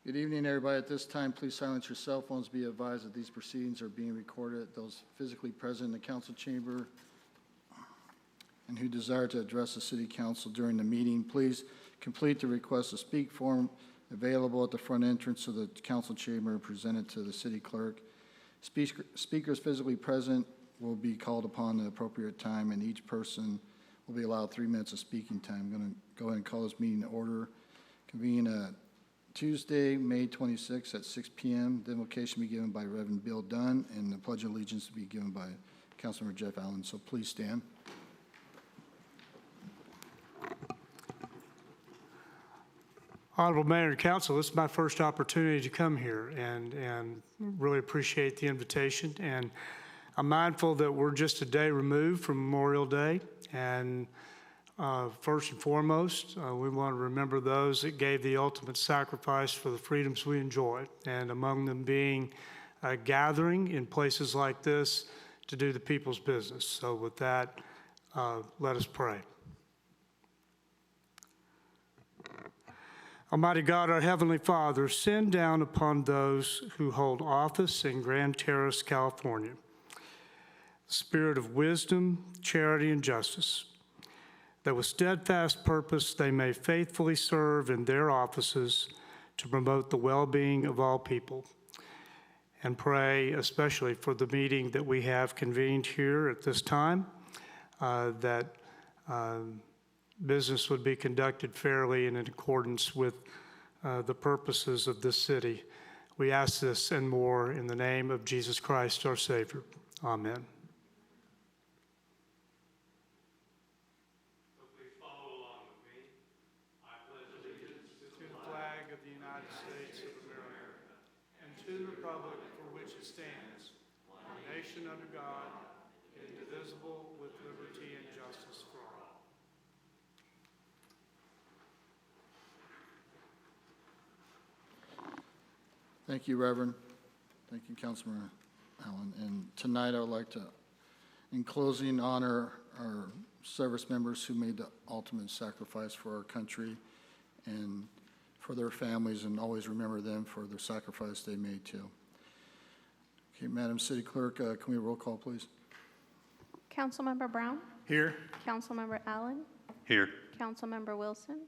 Good evening, everybody. At this time, please silence your cell phones. Be advised that these proceedings are being recorded. Those physically present in the council chamber and who desire to address the city council during the meeting, please complete the request to speak form available at the front entrance of the council chamber and present it to the city clerk. Speakers physically present will be called upon at the appropriate time, and each person will be allowed 3 minutes of speaking time. I'm going to go ahead and call this meeting to order. Convene Tuesday, May 26th at 6 p.m. The invocation will be given by Reverend Bill Dunn, and the Pledge of Allegiance will be given by Councilmember Jeff Allen. So please stand. Honorable Mayor and Council, this is my first opportunity to come here and really appreciate the invitation. And I'm mindful that we're just a day removed from Memorial Day. And first and foremost, we want to remember those that gave the ultimate sacrifice for the freedoms we enjoy. And among them being a gathering in places like this to do the people's business. So with that, let us pray. Almighty God, our Heavenly Father, send down upon those who hold office in Grand Terrace, California, the spirit of wisdom, charity, and justice, that with steadfast purpose they may faithfully serve in their offices to promote the well-being of all people. And pray especially for the meeting that we have convened here at this time, that business would be conducted fairly and in accordance with the purposes of this city. We ask this and more in the name of Jesus Christ, our Savior. Amen. So please follow along with me. I pledge allegiance To the flag of the United States of America and to the republic for which it stands, one nation under God, indivisible, with liberty and justice for all. Thank you, Reverend. Thank you, Councilman Allen. And tonight I would like to, in closing, honor our service members who made the ultimate sacrifice for our country and for their families, and always remember them for their sacrifice they made too. Okay, Madam City Clerk, can we roll call, please? Councilmember Brown? Here. Councilmember Allen? Here. Councilmember Wilson?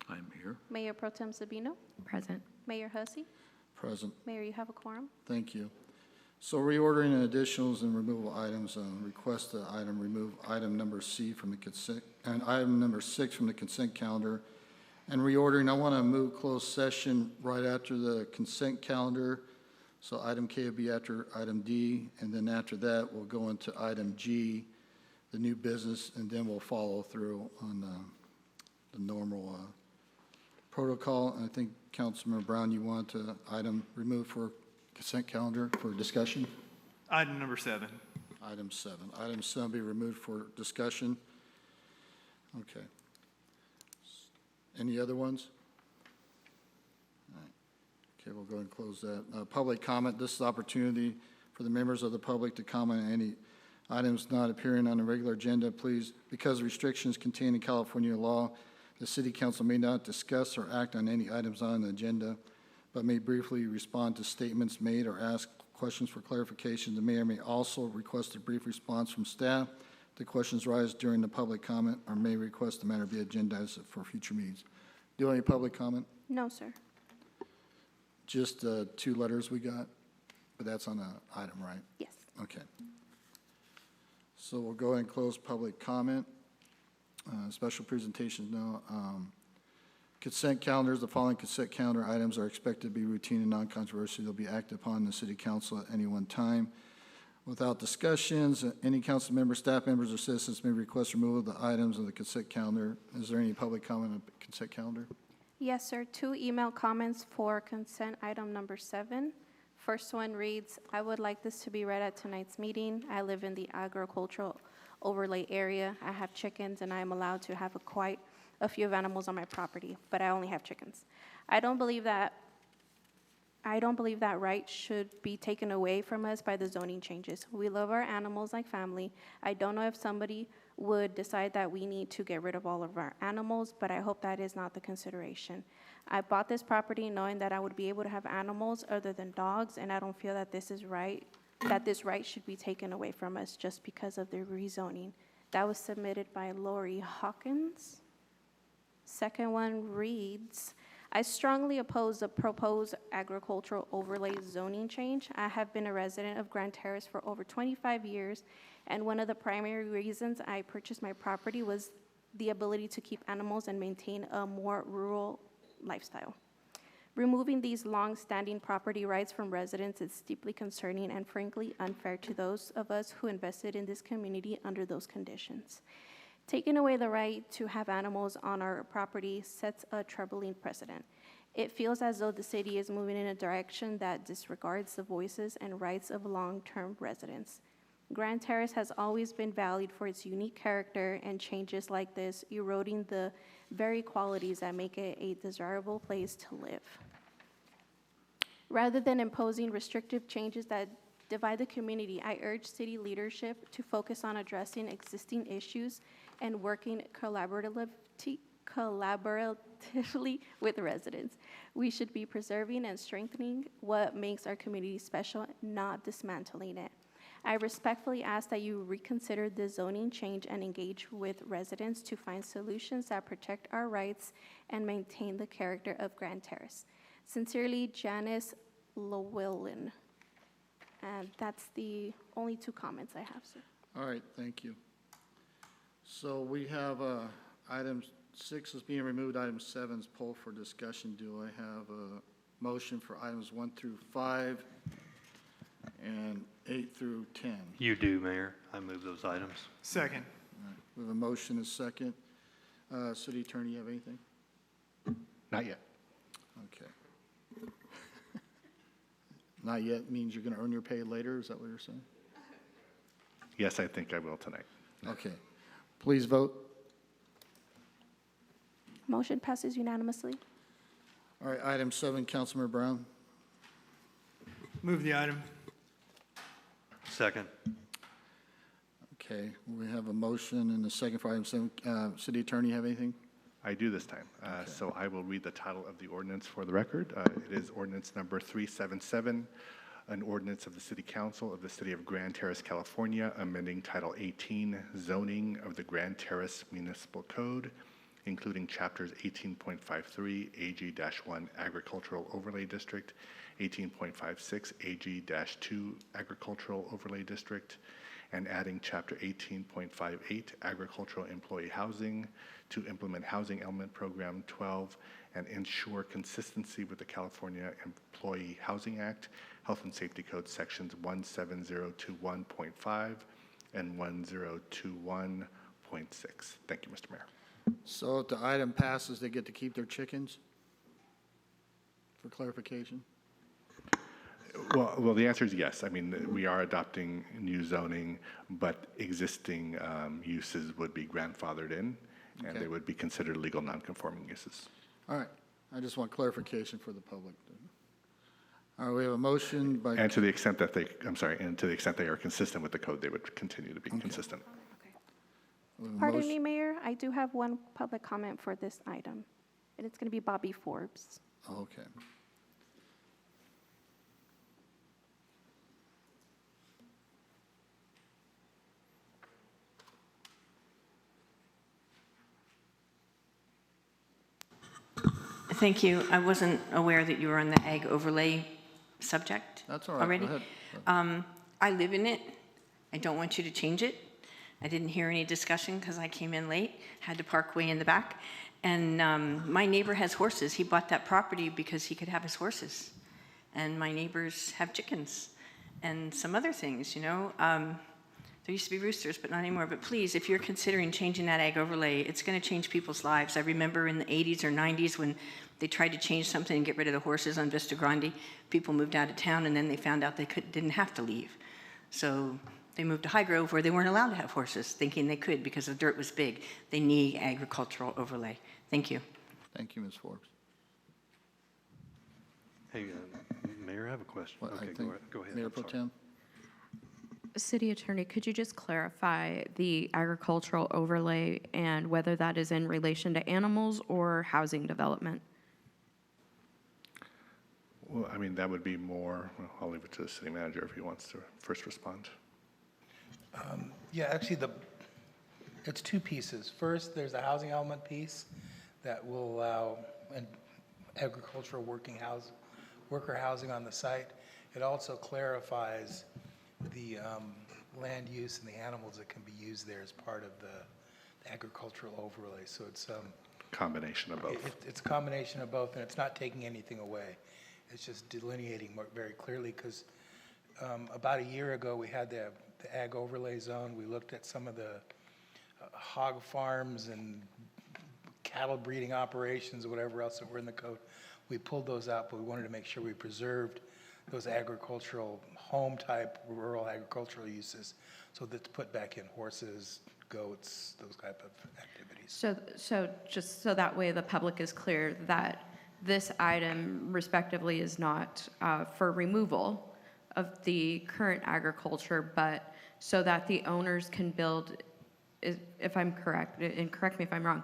I'm here. Mayor Pro Tem Sabino? Present. Mayor Hussey? Present. Mayor, you have a quorum. Thank you. So reordering and additionals and removal items, request the item remove item number C from the consent, and item number 6 from the consent calendar. And reordering, I want to move closed session right after the consent calendar. So item K will be after item D, and then after that, we'll go into item G, the new business, and then we'll follow through on the normal protocol. And I think Councilmember Brown, you want to item removed for consent calendar for discussion? Item number 7. Item 7. Item 7 will be removed for discussion. Okay. Any other ones? All right. Okay, we'll go ahead and close that. Public comment. This is an opportunity for the members of the public to comment on any items not appearing on the regular agenda. Please, because restrictions contained in California law, the City Council may not discuss or act on any items on the agenda, but may briefly respond to statements made or ask questions for clarification. The mayor may also request a brief response from staff to questions raised during the public comment, or may request the matter be agendized for future meetings. Do you have any public comment? No, sir. Just 2 letters we got, but that's on an item, right? Yes. Okay. So we'll go ahead and close public comment. Special presentations now. Consent calendars. The following consent calendar items are expected to be routine and non-controversial. They'll be acted upon in the City Council at any one time. Without discussions, any council members, staff members, or citizens may request removal of the items of the consent calendar. Is there any public comment on the consent calendar? Yes, sir. 2 email comments for consent item number 7. First one reads, I would like this to be read at tonight's meeting. I live in the agricultural overlay area. I have chickens, and I am allowed to have quite a few of animals on my property, but I only have chickens. I don't believe that right should be taken away from us by the zoning changes. We love our animals like family. I don't know if somebody would decide that we need to get rid of all of our animals, but I hope that is not the consideration. I bought this property knowing that I would be able to have animals other than dogs, and I don't feel that this is right, that this right should be taken away from us just because of the rezoning. That was submitted by Lori Hawkins. Second one reads, I strongly oppose the proposed agricultural overlay zoning change. I have been a resident of Grand Terrace for over 25 years, and one of the primary reasons I purchased my property was the ability to keep animals and maintain a more rural lifestyle. Removing these long-standing property rights from residents is deeply concerning and frankly unfair to those of us who invested in this community under those conditions. Taking away the right to have animals on our property sets a troubling precedent. It feels as though the city is moving in a direction that disregards the voices and rights of long-term residents. Grand Terrace has always been valued for its unique character, and changes like this eroding the very qualities that make it a desirable place to live. Rather than imposing restrictive changes that divide the community, I urge city leadership to focus on addressing existing issues and working collaboratively with residents. We should be preserving and strengthening what makes our community special, not dismantling it. I respectfully ask that you reconsider the zoning change and engage with residents to find solutions that protect our rights and maintain the character of Grand Terrace. Sincerely, Janice Llewellyn. And that's the only two comments I have, sir. All right, thank you. So we have item 6 is being removed, item 7 is pulled for discussion. Do I have a motion for items 1 through 5 and 8 through 10? You do, Mayor. I move those items. Second. All right, we have a motion and a second. City Attorney, you have anything? Not yet. Okay. Not yet means you're going to earn your pay later, is that what you're saying? Yes, I think I will tonight. Okay. Please vote. Motion passes unanimously. All right, item 7, Councilmember Brown. Move the item. Second. Okay, we have a motion and a second for item 7. City Attorney, have anything? I do this time. So I will read the title of the ordinance for the record. It is ordinance number 377, an ordinance of the City Council of the City of Grand Terrace, California, amending Title 18, zoning of the Grand Terrace Municipal Code, including chapters 18.53 AG-1 Agricultural Overlay District, 18.56 AG-2 Agricultural Overlay District, and adding chapter 18.58 Agricultural Employee Housing to implement Housing Element Program 12 and ensure consistency with the California Employee Housing Act, Health and Safety Code sections 17021.5 and 1021.6. Thank you, Mr. Mayor. So if the item passes, they get to keep their chickens? For clarification? Well, the answer is yes. I mean, we are adopting new zoning, but existing uses would be grandfathered in, and Okay. they would be considered legal nonconforming uses. All right, I just want clarification for the public. All right, we have a motion by, And to the extent that they, I'm sorry, and to the extent they are consistent with the code, they would continue to be consistent. we have a Pardon motion- me, Mayor, I do have one public comment for this item, and it's going to be Bobby Forbes. Okay. Thank you. I wasn't aware that you were on the ag overlay subject That's all right, already. go ahead. I live in it. I don't want you to change it. I didn't hear any discussion because I came in late, had to park way in the back. And my neighbor has horses. He bought that property because he could have his horses. And my neighbors have chickens and some other things, you know. There used to be roosters, but not anymore. But please, if you're considering changing that ag overlay, it's going to change people's lives. I remember in the 80s or 90s when they tried to change something and get rid of the horses on Vista Grande. People moved out of town, and then they found out they didn't have to leave. So they moved to High Grove, where they weren't allowed to have horses, thinking they could because the dirt was big. They need agricultural overlay. Thank you. Thank you, Ms. Forbes. Hey, Mayor, I have a question. What, I Okay, think- go ahead. Mayor I'm Pro sorry. Tem? City Attorney, could you just clarify the agricultural overlay and whether that is in relation to animals or housing development? Well, I mean, that would be more, well, I'll leave it to the city manager if he wants to first respond. Yeah, actually, it's two pieces. First, there's a housing element piece that will allow an agricultural worker housing on the site. It also clarifies the land use and the animals that can be used there as part of the agricultural overlay. So it's Combination of both. it's a combination of both, and it's not taking anything away. It's just delineating very clearly, because about a year ago, we had the ag overlay zone. We looked at some of the hog farms and cattle breeding operations or whatever else that were in the code. We pulled those out, but we wanted to make sure we preserved those agricultural, home-type, rural agricultural uses, so that's put back in horses, goats, those type of activities. So just so that way the public is clear that this item respectively is not for removal of the current agriculture, but so that the owners can build, if I'm correct, and correct me if I'm wrong,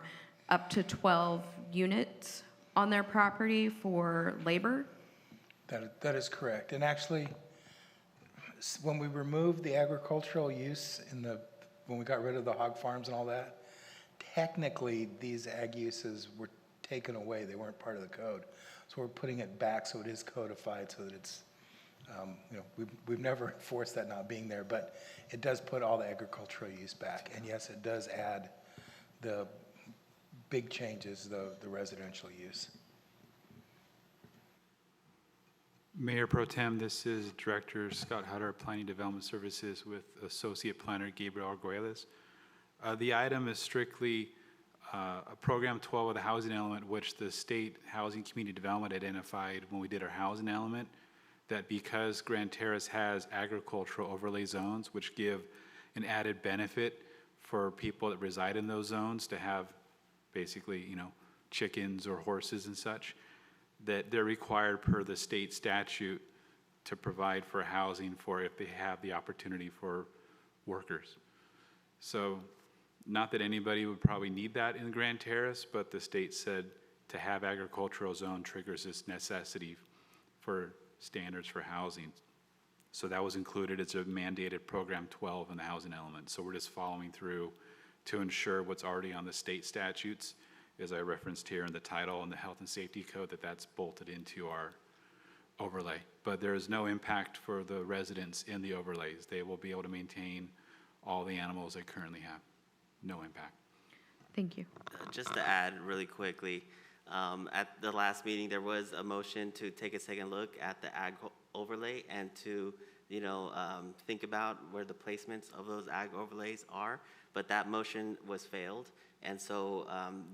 up to 12 units on their property for labor? That is correct. And actually, when we removed the agricultural use when we got rid of the hog farms and all that, technically, these ag uses were taken away. They weren't part of the code. So we're putting it back so it is codified, so that it's, we've never enforced that not being there, but it does put all the agricultural use back. And yes, it does add the big changes, the residential use. Mayor Pro Tem, this is Director Scott Hutter, Planning Development Services, with Associate Planner Gabriel Arguelles. The item is strictly Program 12 of the housing element, which the State Housing Community Development identified when we did our housing element, that because Grand Terrace has agricultural overlay zones, which give an added benefit for people that reside in those zones to have basically, chickens or horses and such, that they're required per the state statute to provide for housing for if they have the opportunity for workers. So not that anybody would probably need that in Grand Terrace, but the state said to have agricultural zone triggers this necessity for standards for housing. So that was included as a mandated Program 12 in the housing element. So we're just following through to ensure what's already on the state statutes, as I referenced here in the title and the health and safety code, that's bolted into our overlay. But there is no impact for the residents in the overlays. They will be able to maintain all the animals they currently have. No impact. Thank you. Just to add really quickly, at the last meeting, there was a motion to take a second look at the ag overlay and to, think about where the placements of those ag overlays are, but that motion was failed. And so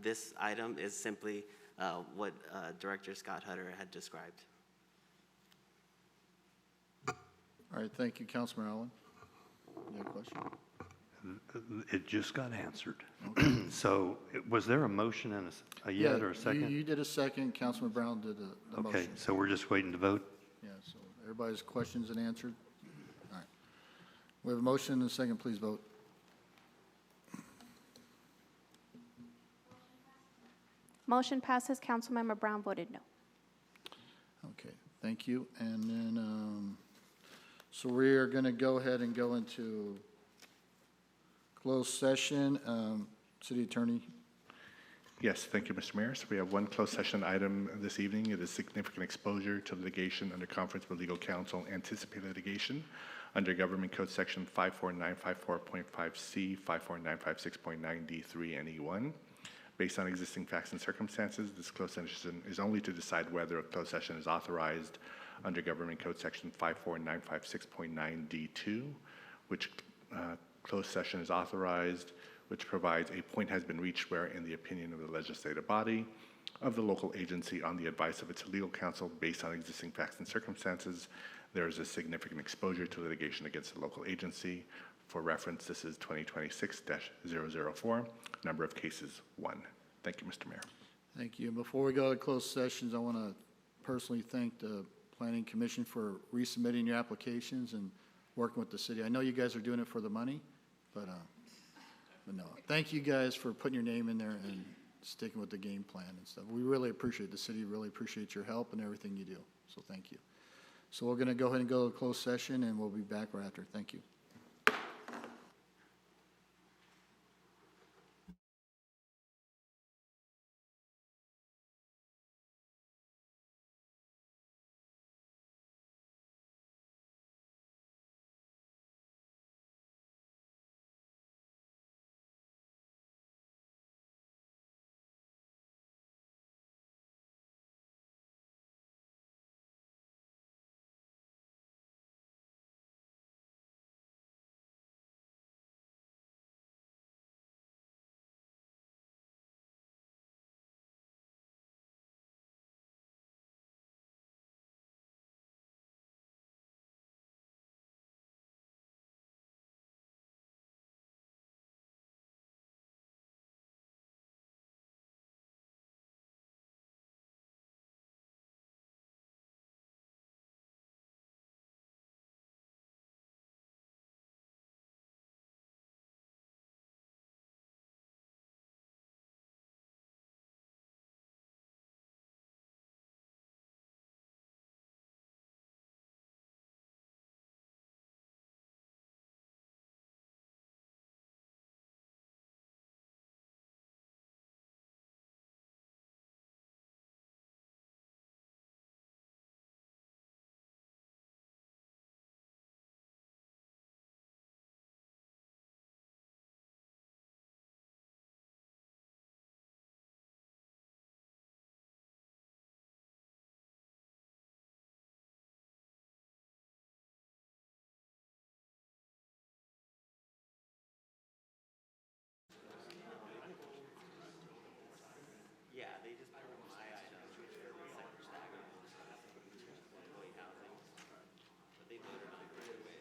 this item is simply what Director Scott Hutter had described. All right, thank you, Councilman Allen. You have a question? It just got answered. So was there a motion and a yet or a second? You did a second, Councilman Brown did the motion. Okay, so we're just waiting to vote? Yeah, so everybody's questions and answered? All right. We have a motion and a second, please vote. Motion passes. Councilmember Brown voted no. Okay, thank you. And then, so we are going to go ahead and go into closed session. City Attorney. Yes, thank you, Mr. Mayor. So we have one closed session item this evening. It is significant exposure to litigation under conference with legal counsel, anticipated litigation under Government Code Section 54954.5C, 54956.9D3, and E1. Based on existing facts and circumstances, this closed session is only to decide whether a closed session is authorized under Government Code Section 54956.9D2, which closed session is authorized, which provides a point has been reached where, in the opinion of the legislative body of the local agency on the advice of its legal counsel based on existing facts and circumstances, there is a significant exposure to litigation against the local agency. For reference, this is 2026-004, number of cases 1. Thank you, Mr. Mayor. Thank you. Before we go to closed sessions, I want to personally thank the Planning Commission for resubmitting your applications and working with the city. I know you guys are doing it for the money, but no. Thank you guys for putting your name in there and sticking with the game plan and stuff. We really appreciate, the city really appreciates your help and everything you do, so thank you. So we're going to go ahead and go to closed session, and we'll be back right after. Thank you. Yeah, they just put my items, which are recycled stagnant, employee housing, but they voted on it right away.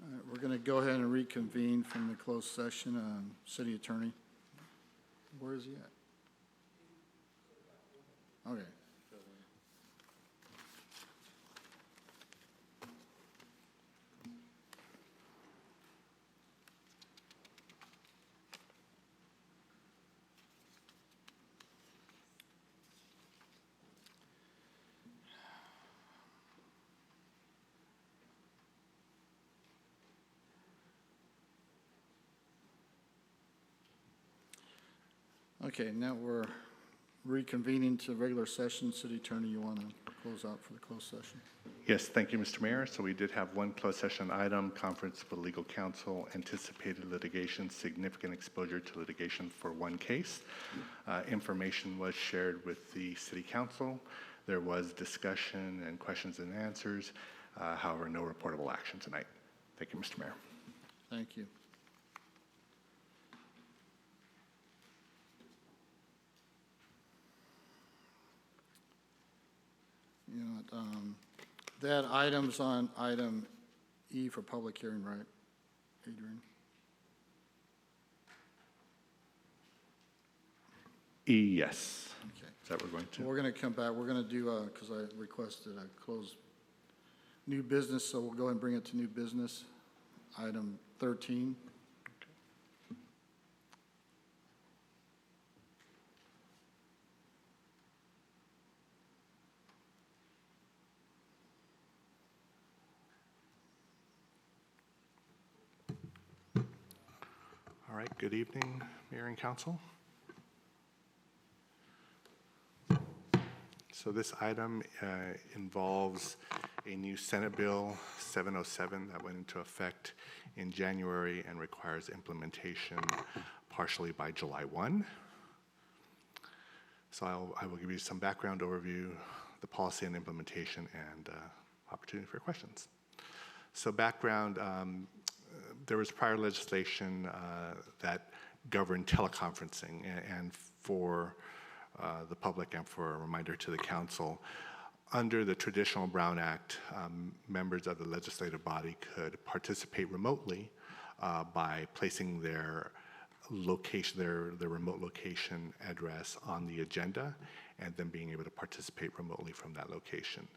All right, we're going to go ahead and reconvene from the closed session. City Attorney, where is he at? Okay. Okay, now we're reconvening to regular session. City Attorney, you want to close out for the closed session? Yes, thank you, Mr. Mayor. So we did have one closed session item, conference with legal counsel, anticipated litigation, significant exposure to litigation for one case. Information was shared with the city council. There was discussion and questions and answers. However, no reportable action tonight. Thank you, Mr. Mayor. Thank you. You know, that item's on item E for public hearing, right, Adrian? Yes. Okay. Is that what we're going So to? we're going to come back. We're going to do, because I requested a close new business, so we'll go ahead and bring it to new business. item 13. All right, good evening, Mayor and Council. So this item involves a new Senate Bill 707 that went into effect in January and requires implementation partially by July 1. So I will give you some background overview, the policy and implementation, and opportunity for questions. So background, there was prior legislation that governed teleconferencing, and for the public and for a reminder to the council, under the traditional Brown Act, members of the legislative body could participate remotely by placing their location, their remote location address on the agenda, and then being able to participate remotely from that location.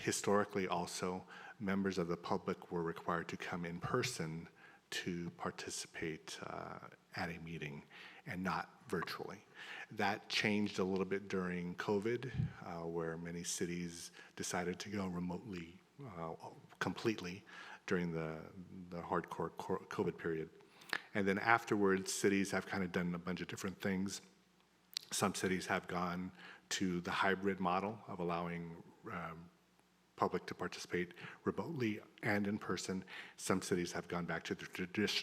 Historically also, members of the public were required to come in person to participate at a meeting and not virtually. That changed a little bit during COVID, where many cities decided to go remotely completely during the hardcore COVID period. And then afterwards, cities have kind of done a bunch of different things. Some cities have gone to the hybrid model of allowing public to participate remotely and in person. Some cities have gone back to the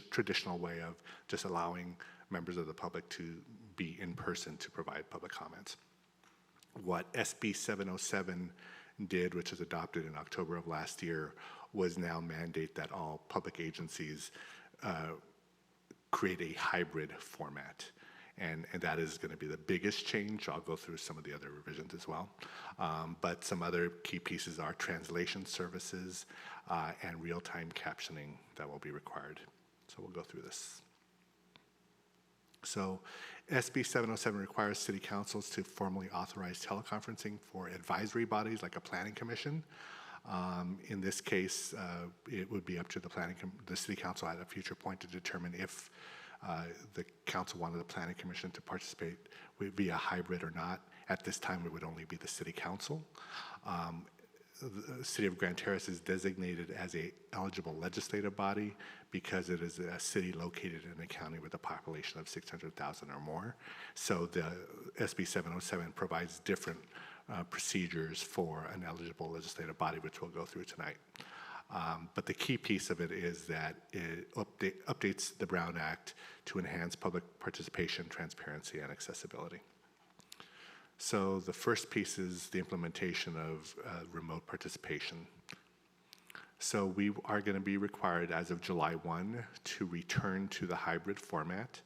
traditional way of just allowing members of the public to be in person to provide public comments. What SB 707 did, which was adopted in October of last year, was now mandate that all public agencies create a hybrid format. And that is going to be the biggest change. I'll go through some of the other revisions as well. But some other key pieces are translation services and real-time captioning that will be required. So we'll go through this. So SB 707 requires city councils to formally authorize teleconferencing for advisory bodies like a planning commission. In this case, it would be up to the city council at a future point to determine if the council wanted the planning commission to participate via hybrid or not. At this time, it would only be the city council. The city of Grand Terrace is designated as a eligible legislative body because it is a city located in a county with a population of 600,000 or more. So the SB 707 provides different procedures for an eligible legislative body, which we'll go through tonight. But the key piece of it is that it updates the Brown Act to enhance public participation, transparency, and accessibility. So the first piece is the implementation of remote participation. So we are going to be required as of July 1 to return to the hybrid format.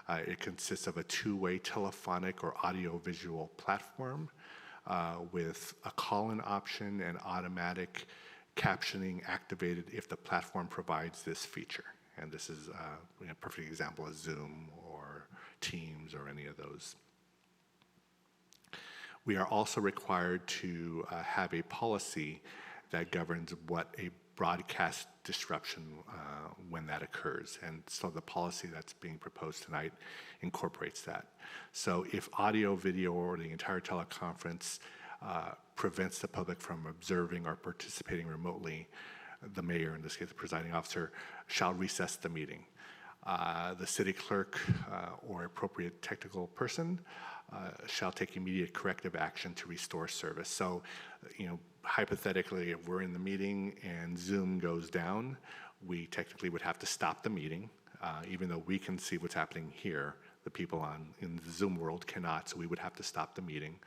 It consists of a two-way telephonic or audio-visual platform with a call-in option and automatic captioning activated if the platform provides this feature. And this is a perfect example of Zoom or Teams or any of those. We are also required to have a policy that governs what a broadcast disruption when that occurs. And so the policy that's being proposed tonight incorporates that. So if audio, video, or the entire teleconference prevents the public from observing or participating remotely, the mayor, in this case the presiding officer, shall recess the meeting. The city clerk or appropriate technical person shall take immediate corrective action to restore service. So, hypothetically, if we're in the meeting and Zoom goes down, we technically would have to stop the meeting, even though we can see what's happening here. The people in the Zoom world cannot, so we would have to stop the meeting.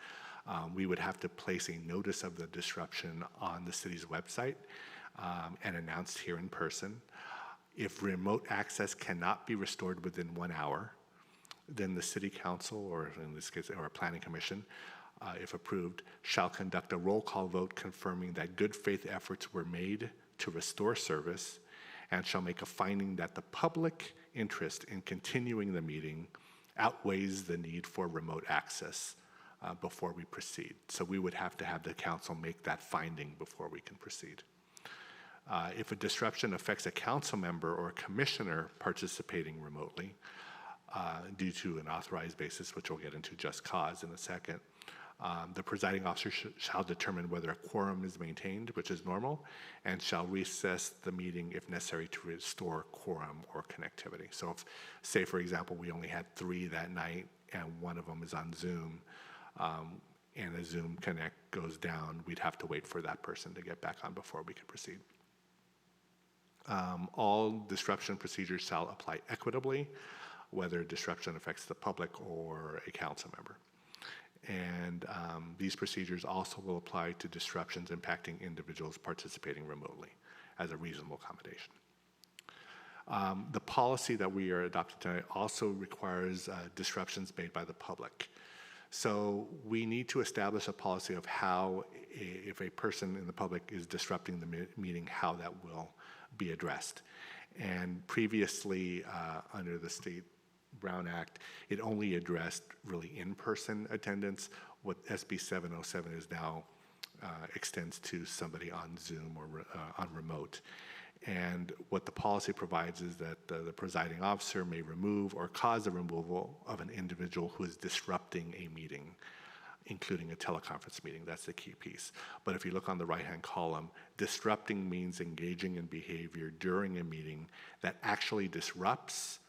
We would have to place a notice of the disruption on the city's website and announced here in person. If remote access cannot be restored within 1 hour, then the city council, or in this case, or a planning commission, if approved, shall conduct a roll call vote confirming that good faith efforts were made to restore service, and shall make a finding that the public interest in continuing the meeting outweighs the need for remote access before we proceed. So we would have to have the council make that finding before we can proceed. If a disruption affects a council member or a commissioner participating remotely due to an authorized basis, which we'll get into just cause in a second, the presiding officer shall determine whether a quorum is maintained, which is normal, and shall recess the meeting if necessary to restore quorum or connectivity. So if, say, for example, we only had 3 that night and one of them is on Zoom, and the Zoom connect goes down, we'd have to wait for that person to get back on before we could proceed. All disruption procedures shall apply equitably, whether disruption affects the public or a council member. And these procedures also will apply to disruptions impacting individuals participating remotely as a reasonable accommodation. The policy that we are adopting tonight also requires disruptions made by the public. So we need to establish a policy of how, if a person in the public is disrupting the meeting, how that will be addressed. And previously, under the State Brown Act, it only addressed really in-person attendance. What SB 707 is now extends to somebody on Zoom or on remote. And what the policy provides is that the presiding officer may remove or cause the removal of an individual who is disrupting a meeting, including a teleconference meeting. That's the key piece. But if you look on the right-hand column, disrupting means engaging in behavior during a meeting that actually disrupts,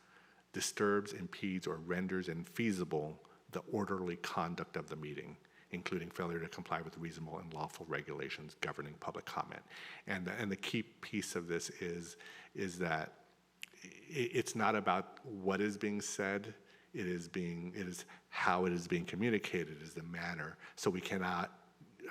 disturbs, impedes, or renders infeasible the orderly conduct of the meeting, including failure to comply with reasonable and lawful regulations governing public comment. And the key piece of this is that it's not about what is being said, it is how it is being communicated, is the manner. So we cannot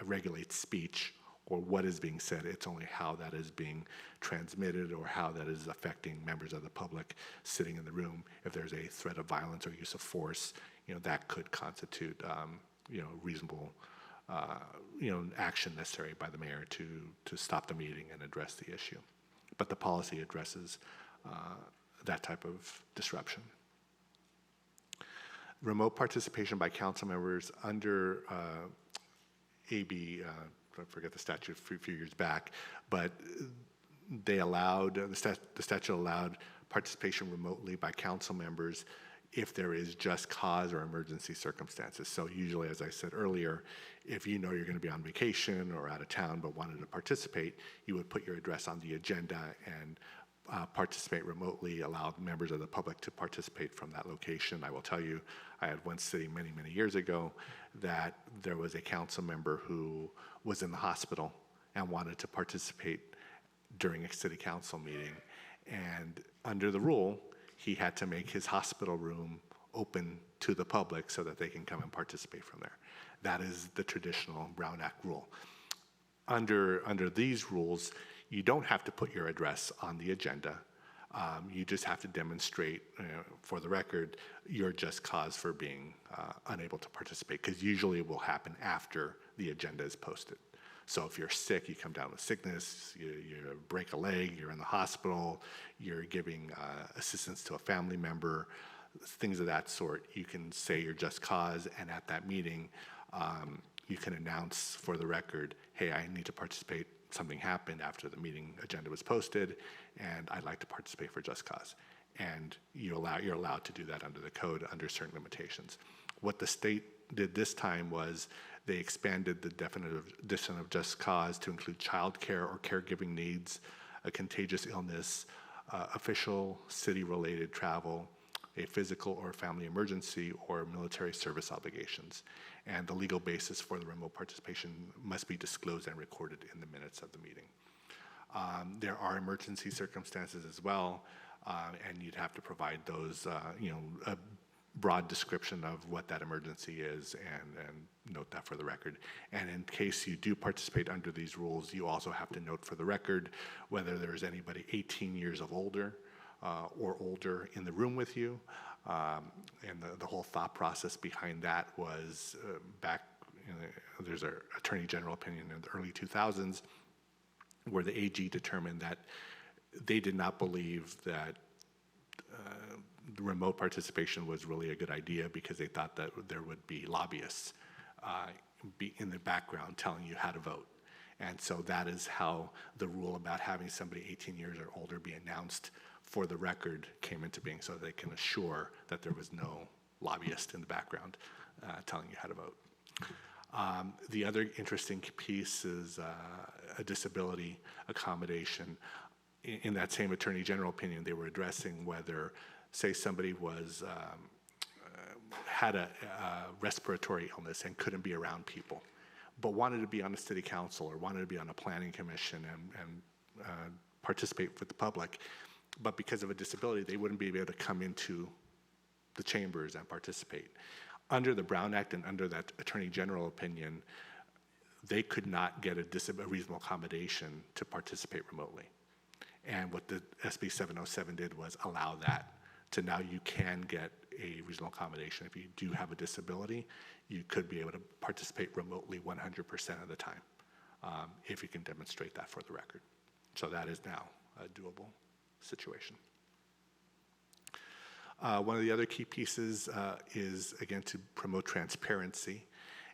regulate speech or what is being said. It's only how that is being transmitted or how that is affecting members of the public sitting in the room. If there's a threat of violence or use of force, that could constitute reasonable action necessary by the mayor to stop the meeting and address the issue. But the policy addresses that type of disruption. Remote participation by council members under AB, I forget the statute a few years back, but they allowed, the statute allowed participation remotely by council members if there is just cause or emergency circumstances. So usually, as I said earlier, if you know you're going to be on vacation or out of town but wanted to participate, you would put your address on the agenda and participate remotely, allow members of the public to participate from that location. I will tell you, I had one city many, many years ago that there was a council member who was in the hospital and wanted to participate during a city council meeting. And under the rule, he had to make his hospital room open to the public so that they can come and participate from there. That is the traditional Brown Act rule. Under these rules, you don't have to put your address on the agenda. You just have to demonstrate, for the record, your just cause for being unable to participate, because usually it will happen after the agenda is posted. So if you're sick, you come down with sickness, you break a leg, you're in the hospital, you're giving assistance to a family member, things of that sort, you can say your just cause, and at that meeting, you can announce for the record, hey, I need to participate. Something happened after the meeting agenda was posted, and I'd like to participate for just cause. And you're allowed to do that under the code under certain limitations. What the state did this time was they expanded the definition of just cause to include childcare or caregiving needs, a contagious illness, official city-related travel, a physical or family emergency, or military service obligations. And the legal basis for the remote participation must be disclosed and recorded in the minutes of the meeting. There are emergency circumstances as well, and you'd have to provide those, a broad description of what that emergency is and note that for the record. And in case you do participate under these rules, you also have to note for the record whether there's anybody 18 years of older or older in the room with you. And the whole thought process behind that was back, there's an Attorney General opinion in the early 2000s where the AG determined that they did not believe that remote participation was really a good idea because they thought that there would be lobbyists be in the background telling you how to vote. And so that is how the rule about having somebody 18 years or older be announced for the record came into being, so they can assure that there was no lobbyist in the background telling you how to vote. The other interesting piece is a disability accommodation. In that same Attorney General opinion, they were addressing whether, say, somebody was had a respiratory illness and couldn't be around people, but wanted to be on a city council or wanted to be on a planning commission and participate with the public, but because of a disability, they wouldn't be able to come into the chambers and participate. Under the Brown Act and under that Attorney General opinion, they could not get a reasonable accommodation to participate remotely. And what the SB 707 did was allow that to now you can get a reasonable accommodation. If you do have a disability, you could be able to participate remotely 100% of the time if you can demonstrate that for the record. So that is now a doable situation. One of the other key pieces is, again, to promote transparency.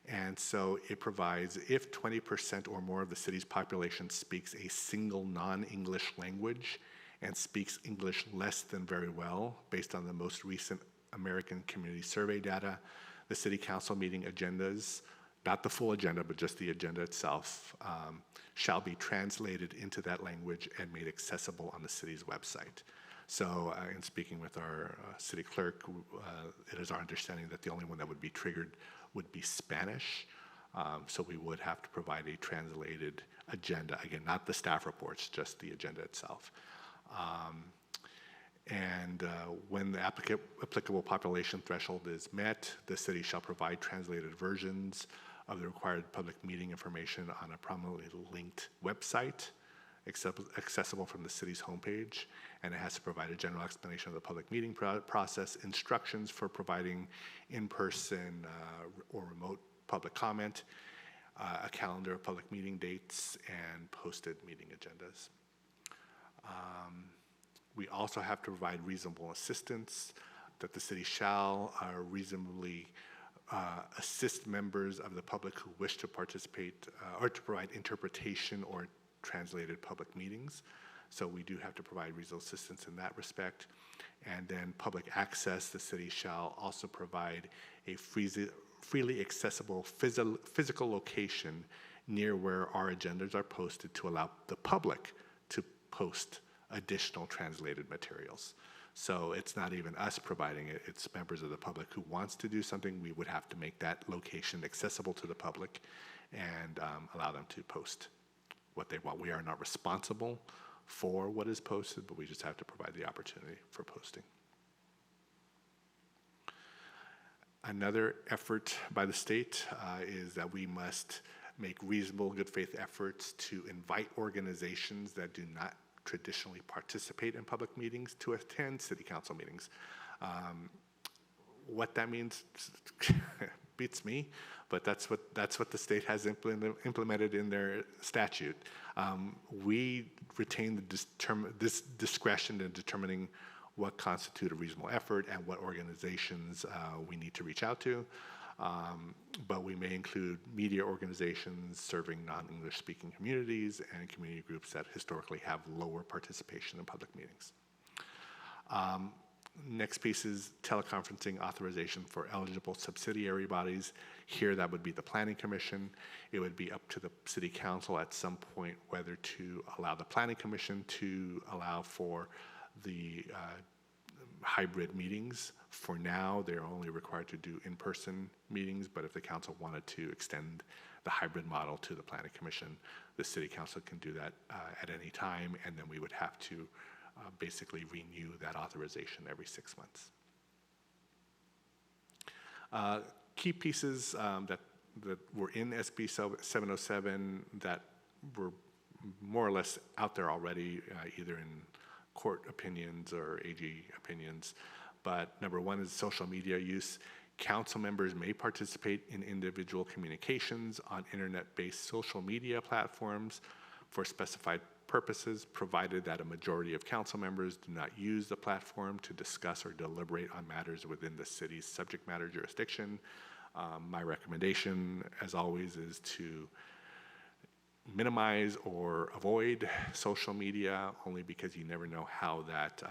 And so it provides if 20% or more of the city's population speaks a single non-English language and speaks English less than very well, based on the most recent American Community Survey data, the city council meeting agendas, not the full agenda, but just the agenda itself, shall be translated into that language and made accessible on the city's website. So in speaking with our city clerk, it is our understanding that the only one that would be triggered would be Spanish. So we would have to provide a translated agenda. Again, not the staff reports, just the agenda itself. When the applicable population threshold is met, the city shall provide translated versions of the required public meeting information on a prominently linked website, accessible from the city's homepage, and it has to provide a general explanation of the public meeting process, instructions for providing in-person or remote public comment, a calendar of public meeting dates, and posted meeting agendas. We also have to provide reasonable assistance, that the city shall reasonably assist members of the public who wish to participate or to provide interpretation or translated public meetings. So we do have to provide reasonable assistance in that respect. And then public access, the city shall also provide a freely accessible physical location near where our agendas are posted to allow the public to post additional translated materials. So it's not even us providing it, it's members of the public who wants to do something. We would have to make that location accessible to the public and allow them to post what they want. We are not responsible for what is posted, but we just have to provide the opportunity for posting. Another effort by the state is that we must make reasonable good faith efforts to invite organizations that do not traditionally participate in public meetings to attend city council meetings. What that means beats me, but that's what the state has implemented in their statute. We retain this discretion in determining what constitute a reasonable effort and what organizations we need to reach out to. But we may include media organizations serving non-English speaking communities and community groups that historically have lower participation in public meetings. Next piece is teleconferencing authorization for eligible subsidiary bodies. Here, that would be the Planning Commission. It would be up to the City Council at some point whether to allow the Planning Commission to allow for the hybrid meetings. For now, they're only required to do in-person meetings, but if the council wanted to extend the hybrid model to the Planning Commission, the City Council can do that at any time, and then we would have to basically renew that authorization every 6 months. Key pieces that were in SB 707 that were more or less out there already, either in court opinions or AG opinions. But number one is social media use. Council members may participate in individual communications on internet-based social media platforms for specified purposes, provided that a majority of council members do not use the platform to discuss or deliberate on matters within the city's subject matter jurisdiction. My recommendation, as always, is to minimize or avoid social media, only because you never know how that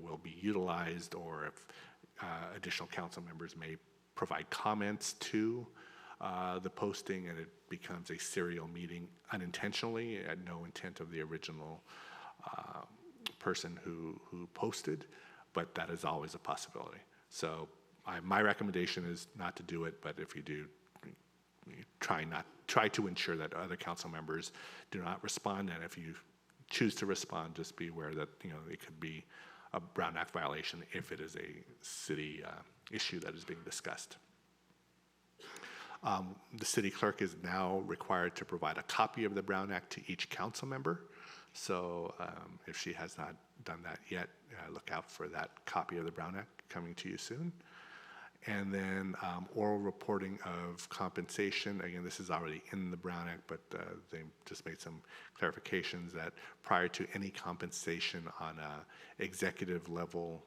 will be utilized, or if additional council members may provide comments to the posting, and it becomes a serial meeting unintentionally, at no intent of the original person who posted, but that is always a possibility. So my recommendation is not to do it, but if you do, try to ensure that other council members do not respond, and if you choose to respond, just be aware that it could be a Brown Act violation if it is a city issue that is being discussed. The city clerk is now required to provide a copy of the Brown Act to each council member. So if she has not done that yet, look out for that copy of the Brown Act coming to you soon. And then oral reporting of compensation. Again, this is already in the Brown Act, but they just made some clarifications that prior to any compensation on a executive level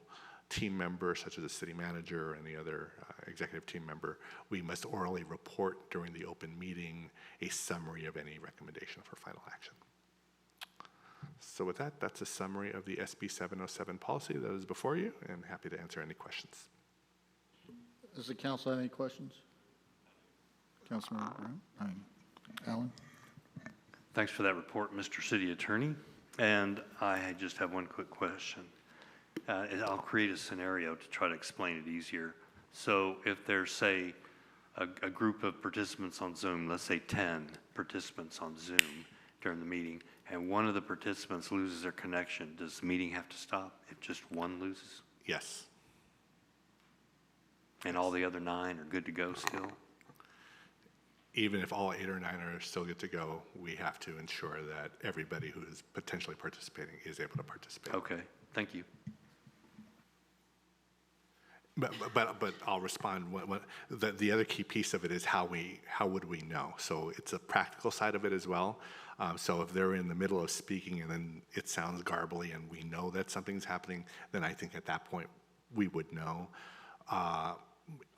team member, such as a city manager or any other executive team member, we must orally report during the open meeting a summary of any recommendation for final action. So with that, that's a summary of the SB 707 policy that is before you, and happy to answer any questions. Does the council have any questions? Councilman Allen? Thanks for that report, Mr. City Attorney. And I just have one quick question. And I'll create a scenario to try to explain it easier. So if there's, say, a group of participants on Zoom, let's say 10 participants on Zoom during the meeting, and one of the participants loses their connection, does the meeting have to stop if just one loses? Yes. And all the other 9 are good to go still? Even if all 8 or 9 are still good to go, we have to ensure that everybody who is potentially participating is able to participate. Okay, thank you. But I'll respond. The other key piece of it is how would we know? So it's a practical side of it as well. So if they're in the middle of speaking and then it sounds garbly and we know that something's happening, then I think at that point we would know.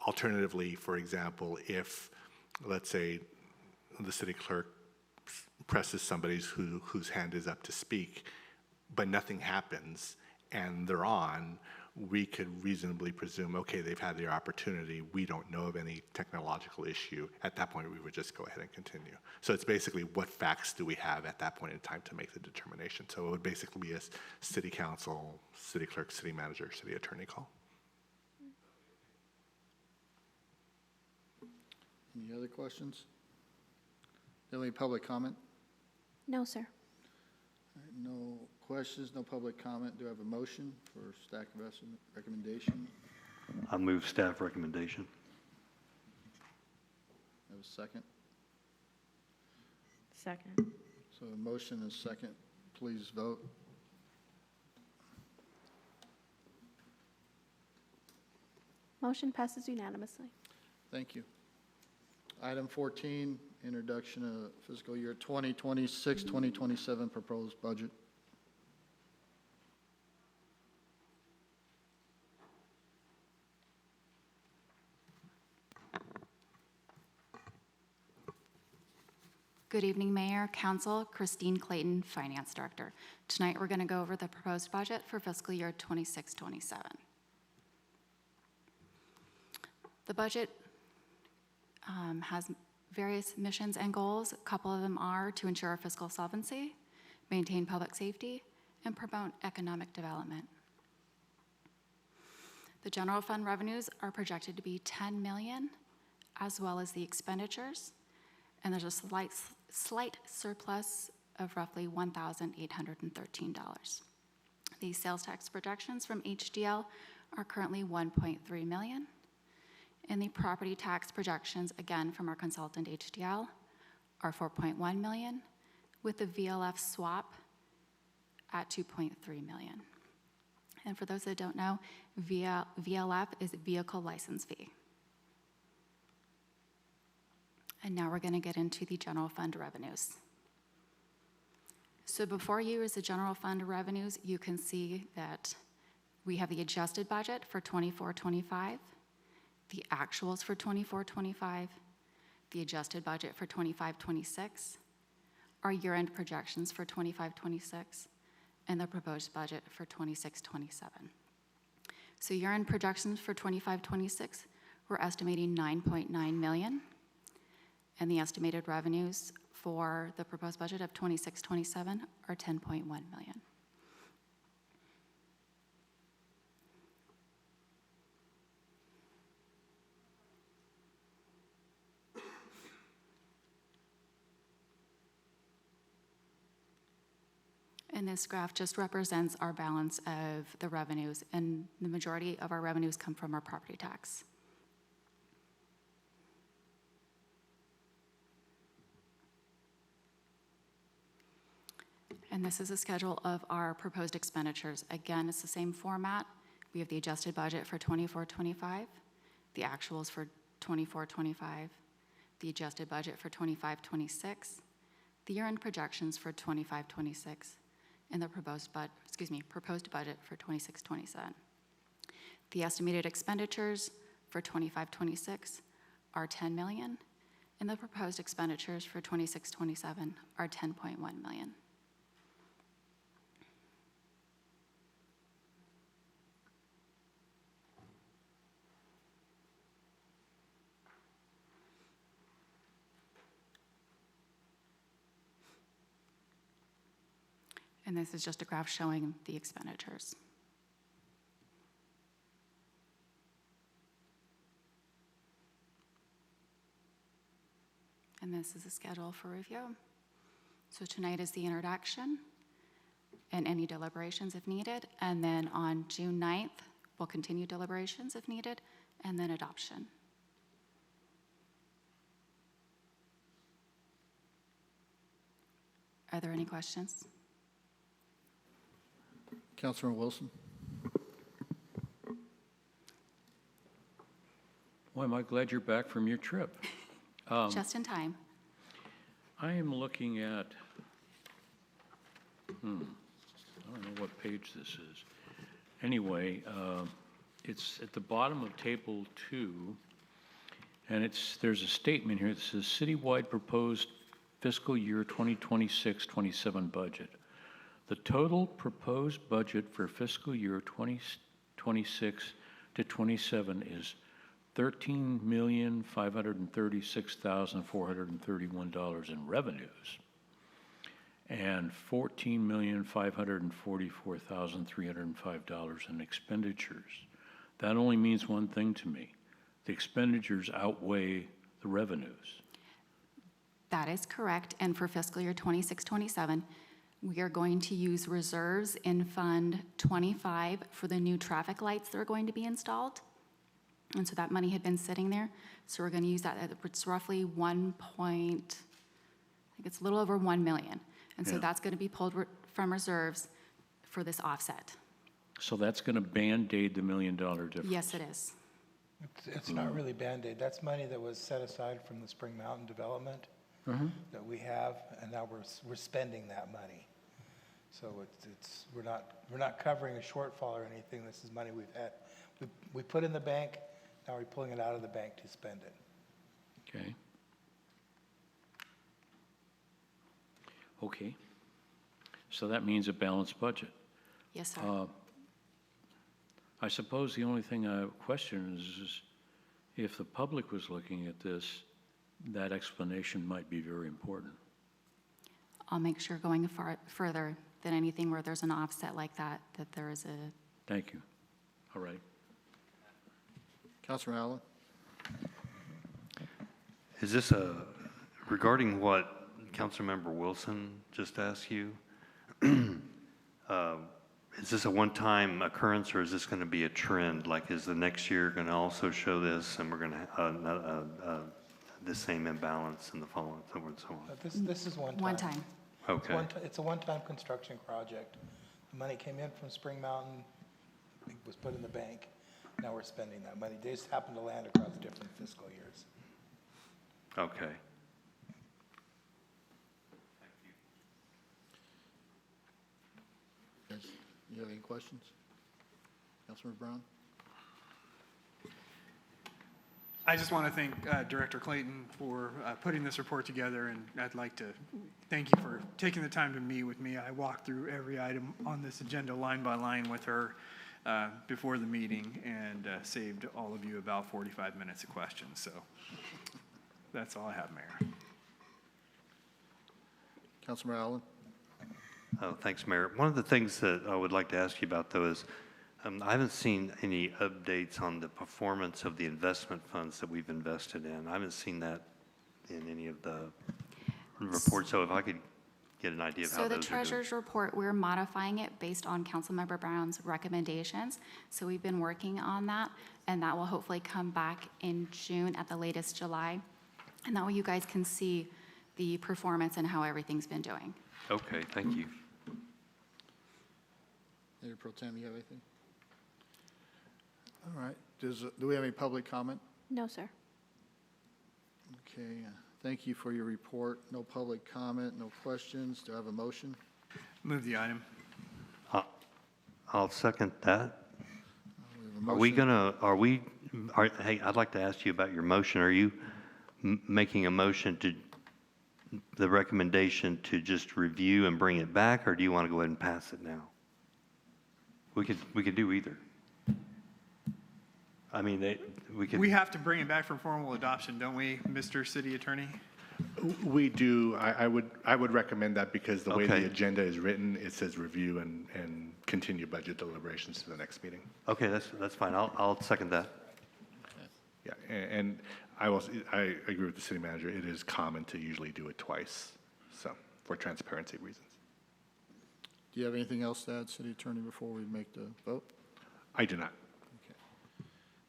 Alternatively, for example, if, let's say, the city clerk presses somebody whose hand is up to speak, but nothing happens and they're on, we could reasonably presume, okay, they've had their opportunity. We don't know of any technological issue. At that point, we would just go ahead and continue. So it's basically what facts do we have at that point in time to make the determination. So it would basically be a city council, city clerk, city manager, city attorney call. Any other questions? Any public comment? No, sir. All right, no questions, no public comment. Do I have a motion for staff recommendation? I'll move staff recommendation. Have a second? Second. So a motion and a second. Please vote. Motion passes unanimously. Thank you. Item 14, introduction of fiscal year 2026, 2027 proposed budget. Good evening, Mayor, Council. Christine Clayton, Finance Director. Tonight, we're going to go over the proposed budget for fiscal year 26-27. The budget has various missions and goals. A couple of them are to ensure fiscal solvency, maintain public safety, and promote economic development. The general fund revenues are projected to be $10 million, as well as the expenditures, and there's a slight surplus of roughly $1,813. The sales tax projections from HDL are currently $1.3 million. And the property tax projections, again, from our consultant HDL, are $4.1 million, with the VLF swap at $2.3 million. And for those that don't know, VLF is vehicle license fee. And now we're going to get into the general fund revenues. So before you is the general fund revenues. You can see that we have the adjusted budget for 24-25, the actuals for 24-25, the adjusted budget for 25-26, our year-end projections for 25-26, and the proposed budget for 26-27. So year-end projections for 25-26, we're estimating 9.9 million, and the estimated revenues for the proposed budget of 26-27 are 10.1 million. And this graph just represents our balance of the revenues, and the majority of our revenues come from our property tax. And this is a schedule of our proposed expenditures. Again, it's the same format. We have the adjusted budget for 24-25, the actuals for 24-25, the adjusted budget for 25-26, the year-end projections for 25-26, and the proposed budget for 26-27. The estimated expenditures for 25-26 are 10 million, and the proposed expenditures for 26-27 are 10.1 million. And this is just a graph showing the expenditures. And this is a schedule for review. So tonight is the introduction and any deliberations if needed. And then on June 9th, we'll continue deliberations if needed, and then adoption. Are there any questions? Councilor Wilson? Well, am I glad you're back from your trip? Just in time. I am looking at, I don't know what page this is. Anyway, it's at the bottom of Table 2, and there's a statement here that says citywide proposed fiscal year 2026-27 budget. The total proposed budget for fiscal year 2026 to 27 is $13,536,431 in revenues and $14,544,305 in expenditures. That only means one thing to me. The expenditures outweigh the revenues. That is correct. And for fiscal year 26-27, we are going to use reserves in Fund 25 for the new traffic lights that are going to be installed. And so that money had been sitting there. So we're going to use that. It's roughly it's a little over 1 million. And so that's going to be pulled from reserves for this offset. So that's going to Band-Aid the $1 million difference? Yes, it is. It's not really Band-Aid. That's money that was set aside from the Spring Mountain development that we have, and now we're spending that money. So we're not covering a shortfall or anything. This is money we've had. We put in the bank. Now we're pulling it out of the bank to spend it. Okay. Okay. So that means a balanced budget. Yes, sir. I suppose the only thing I question is if the public was looking at this, that explanation might be very important. I'll make sure going further than anything where there's an offset like that, that there is a... Thank you. All right. Councilor Allen? Is this regarding what Councilmember Wilson just asked you? Is this a one-time occurrence, or is this going to be a trend? Like, is the next year going to also show this, and we're going to have the same imbalance in the following, so on and so on? This is one time. One time. Okay. It's a one-time construction project. The money came in from Spring Mountain, it was put in the bank. Now we're spending that money. They just happen to land across different fiscal years. Okay. You have any questions? Councilor Brown? I just want to thank Director Clayton for putting this report together, and I'd like to thank you for taking the time to meet with me. I walked through every item on this agenda line by line with her before the meeting and saved all of you about 45 minutes of questions. So that's all I have, Mayor. Councilmember Allen? Oh, thanks, Mayor. One of the things that I would like to ask you about, though, is I haven't seen any updates on the performance of the investment funds that we've invested in. I haven't seen that in any of the reports, so if I could get an idea of how So those the are doing. treasurer's report, we're modifying it based on Councilmember Brown's recommendations. So we've been working on that, and that will hopefully come back in June, at the latest July. And that way you guys can see the performance and how everything's been doing. Okay, thank you. Mayor Pro Tem, you have anything? All right. Do we have any public comment? No, sir. Okay, thank you for your report. No public comment, no questions. Do I have a motion? Move the item. I'll second that. We have a Are we motion. gonna, hey, I'd like to ask you about your motion. Are you making a motion to, the recommendation to just review and bring it back, or do you want to go ahead and pass it now? We could do either. I mean, we could. We have to bring it back for formal adoption, don't we, Mr. City Attorney? We do. I would recommend that because the way Okay. the agenda is written, it says review and continue budget deliberations to the next meeting. Okay, that's fine. I'll second that. Yeah, and I agree with the city manager. It is common to usually do it twice, so for transparency reasons. Do you have anything else to add, City Attorney, before we make the vote? I do not.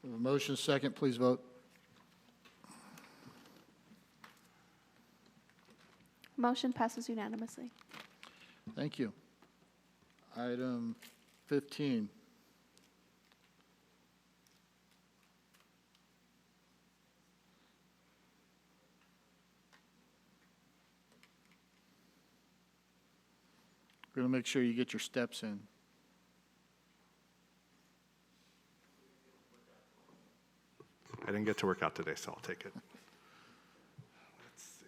We have a motion, second, please vote. Motion passes unanimously. Thank you. Item 15. We're going to make sure you get your steps in. I didn't get to work out today, so I'll take it. Let's see.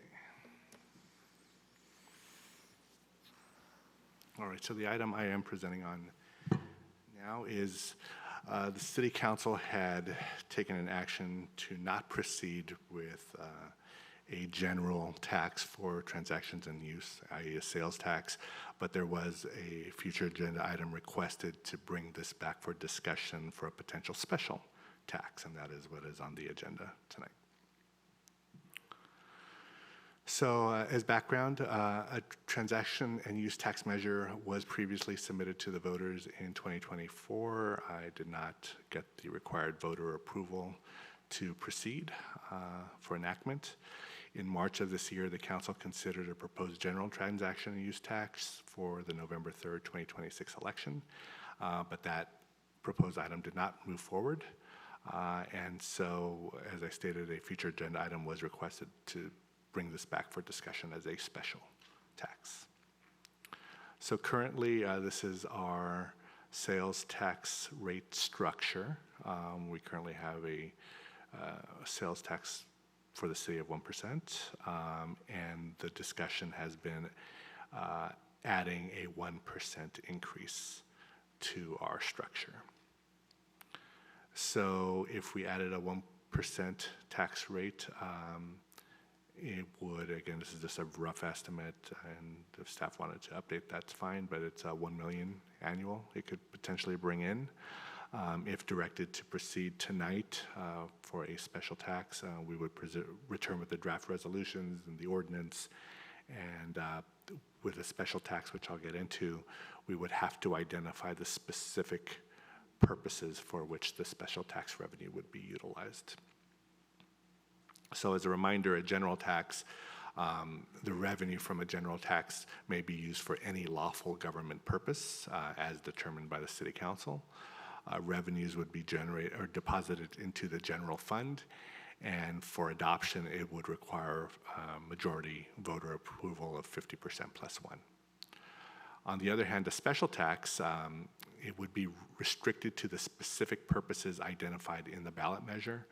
All right, so the item I am presenting on now is the City Council had taken an action to not proceed with a general tax for transactions and use, i.e. a sales tax, but there was a future agenda item requested to bring this back for discussion for a potential special tax, and that is what is on the agenda tonight. So as background, a transaction and use tax measure was previously submitted to the voters in 2024. I did not get the required voter approval to proceed for enactment. In March of this year, the council considered a proposed general transaction and use tax for the November 3rd, 2026 election, but that proposed item did not move forward. And so, as I stated, a future agenda item was requested to bring this back for discussion as a special tax. So currently, this is our sales tax rate structure. We currently have a sales tax for the city of 1%, and the discussion has been adding a 1% increase to our structure. So if we added a 1% tax rate, it would, again, this is just a rough estimate, and if staff wanted to update, that's fine, but it's $1 million annual it could potentially bring in. If directed to proceed tonight for a special tax, we would return with the draft resolutions and the ordinance, and with a special tax, which I'll get into, we would have to identify the specific purposes for which the special tax revenue would be utilized. So as a reminder, a general tax, the revenue from a general tax may be used for any lawful government purpose as determined by the City Council. Revenues would be generated or deposited into the general fund, and for adoption, it would require majority voter approval of 50% plus one. On the other hand, a special tax, it would be restricted to the specific purposes identified in the ballot measure.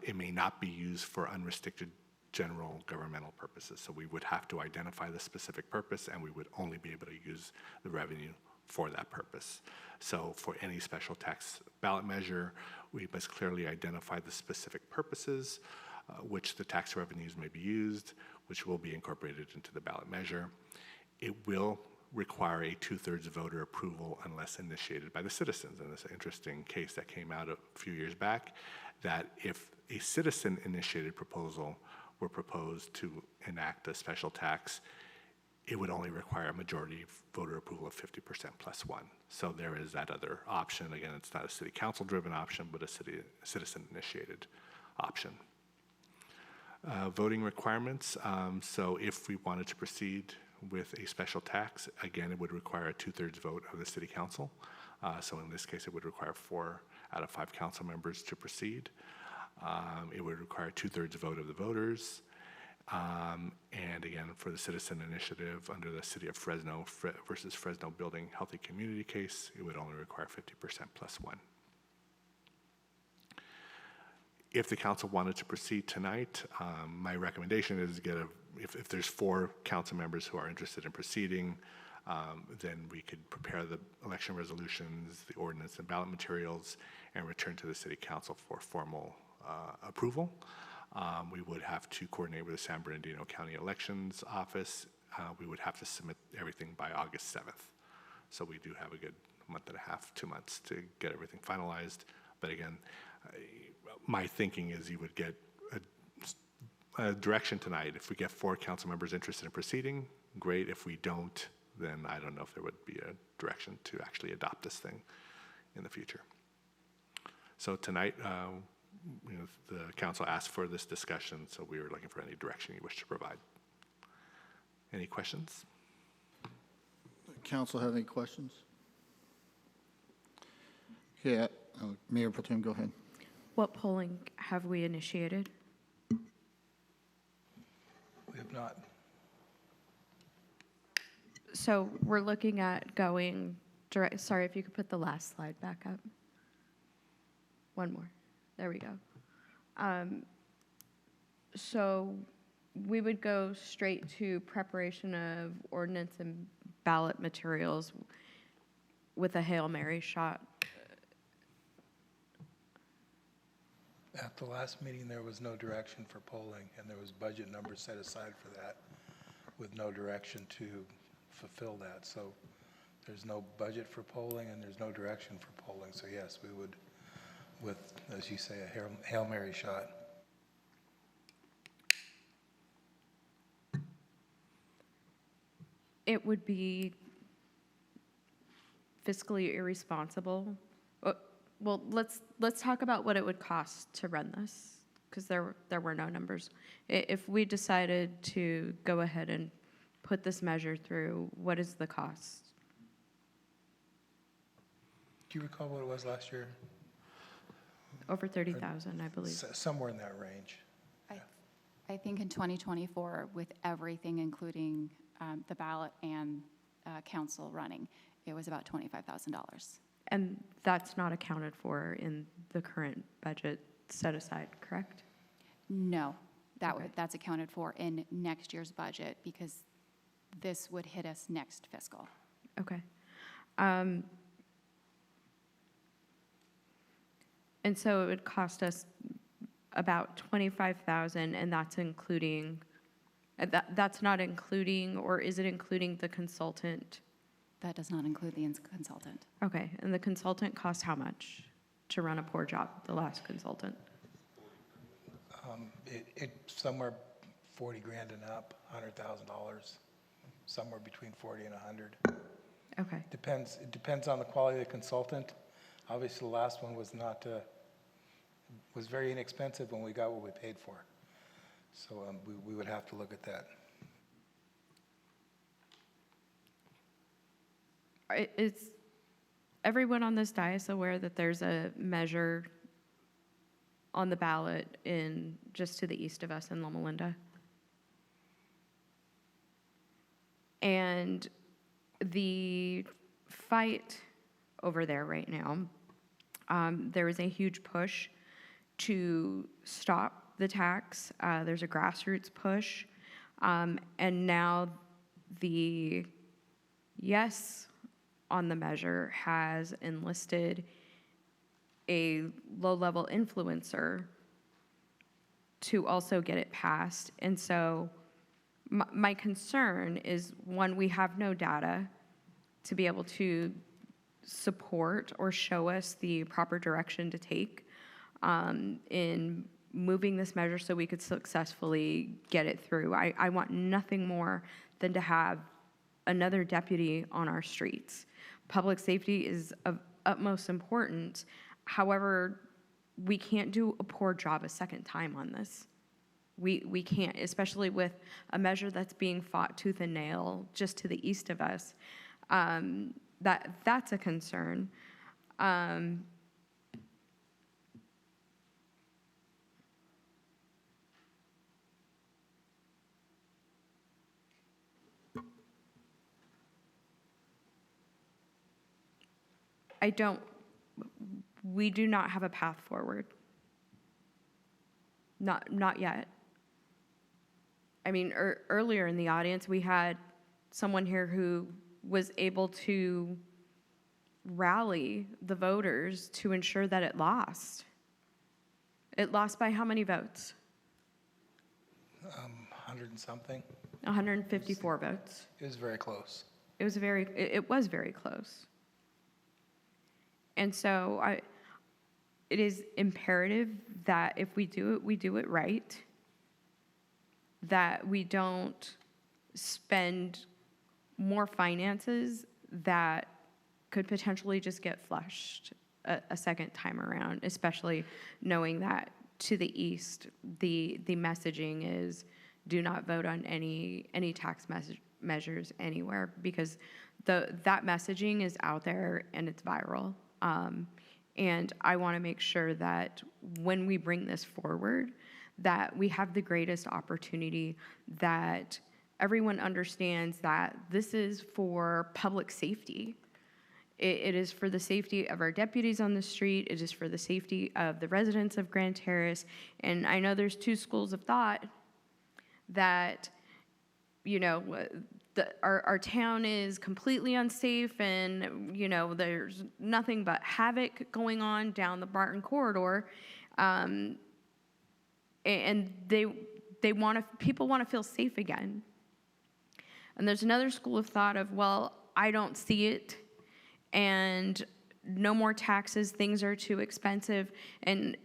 It may not be used for unrestricted general governmental purposes. So we would have to identify the specific purpose, and we would only be able to use the revenue for that purpose. So for any special tax ballot measure, we must clearly identify the specific purposes which the tax revenues may be used, which will be incorporated into the ballot measure. It will require a 2/3 voter approval unless initiated by the citizens. And it's an interesting case that came out a few years back, that if a citizen-initiated proposal were proposed to enact a special tax, it would only require a majority voter approval of 50% plus one. So there is that other option. Again, it's not a city council-driven option, but a citizen-initiated option. Voting requirements. So if we wanted to proceed with a special tax, again, it would require a 2/3 vote of the city council. So in this case, it would require 4 out of 5 council members to proceed. It would require a 2/3 vote of the voters. And again, for the citizen initiative under the City of Fresno versus Fresno Building Healthy Community case, it would only require 50% plus one. If the council wanted to proceed tonight, my recommendation is if there's 4 council members who are interested in proceeding, then we could prepare the election resolutions, the ordinance and ballot materials, and return to the city council for formal approval. We would have to coordinate with the San Bernardino County Elections Office. We would have to submit everything by August 7th. So we do have a good month and a half, 2 months to get everything finalized. But again, my thinking is you would get a direction tonight. If we get 4 council members interested in proceeding, great. If we don't, then I don't know if there would be a direction to actually adopt this thing in the future. So tonight, the council asked for this discussion, so we were looking for any direction you wish to provide. Any questions? Council have any questions? Yeah, Mayor Pro Tem, go ahead. What polling have we initiated? We have not. So we're looking at going direct, sorry, if you could put the last slide back up. One more. There we go. So we would go straight to preparation of ordinance and ballot materials with a Hail Mary shot. At the last meeting, there was no direction for polling, and there was budget numbers set aside for that with no direction to fulfill that. So there's no budget for polling and there's no direction for polling. So yes, we would, with, as you say, a Hail Mary shot. It would be fiscally irresponsible. Well, let's talk about what it would cost to run this, because there were no numbers. If we decided to go ahead and put this measure through, what is the cost? Do you recall what it was last year? Over 30,000, I believe. Somewhere in that range. I think in 2024, with everything, including the ballot and council running, it was about $25,000. And that's not accounted for in the current budget set aside, correct? No, that's accounted for in next year's budget because this would hit us next fiscal. Okay. And so it would cost us about $25,000, and that's including, that's not including, or is it including the consultant? That does not include the consultant. Okay, and the consultant costs how much to run a poor job, the last consultant? It's somewhere 40 grand and up, $100,000, somewhere between 40 and 100. Okay. It depends on the quality of the consultant. Obviously, the last one was not, was very inexpensive when we got what we paid for. So we would have to look at that. Is everyone on this dais aware that there's a measure on the ballot in just to the east of us in Loma Linda? And the fight over there right now, there is a huge push to stop the tax. There's a grassroots push. And now the yes on the measure has enlisted a low-level influencer to also get it passed. And so my concern is, one, we have no data to be able to support or show us the proper direction to take in moving this measure so we could successfully get it through. I want nothing more than to have another deputy on our streets. Public safety is of utmost importance. However, we can't do a poor job a second time on this. We can't, especially with a measure that's being fought tooth and nail just to the east of us. That's a concern. We do not have a path forward. Not yet. I mean, earlier in the audience, we had someone here who was able to rally the voters to ensure that it lost. It lost by how many votes? 100 and something. 154 votes. It was very close. It was very close. And so it is imperative that if we do it right, that we don't spend more finances that could potentially just get flushed a second time around, especially knowing that to the east, the messaging is do not vote on any tax measures anywhere, because that messaging is out there and it's viral. And I want to make sure that when we bring this forward, that we have the greatest opportunity, that everyone understands that this is for public safety. It is for the safety of our deputies on the street. It is for the safety of the residents of Grand Terrace. And I know there's two schools of thought that, you know, our town is completely unsafe and, you know, there's nothing but havoc going on down the Barton corridor. And people want to feel safe again. And there's another school of thought of, well, I don't see it, and no more taxes, things are too expensive, and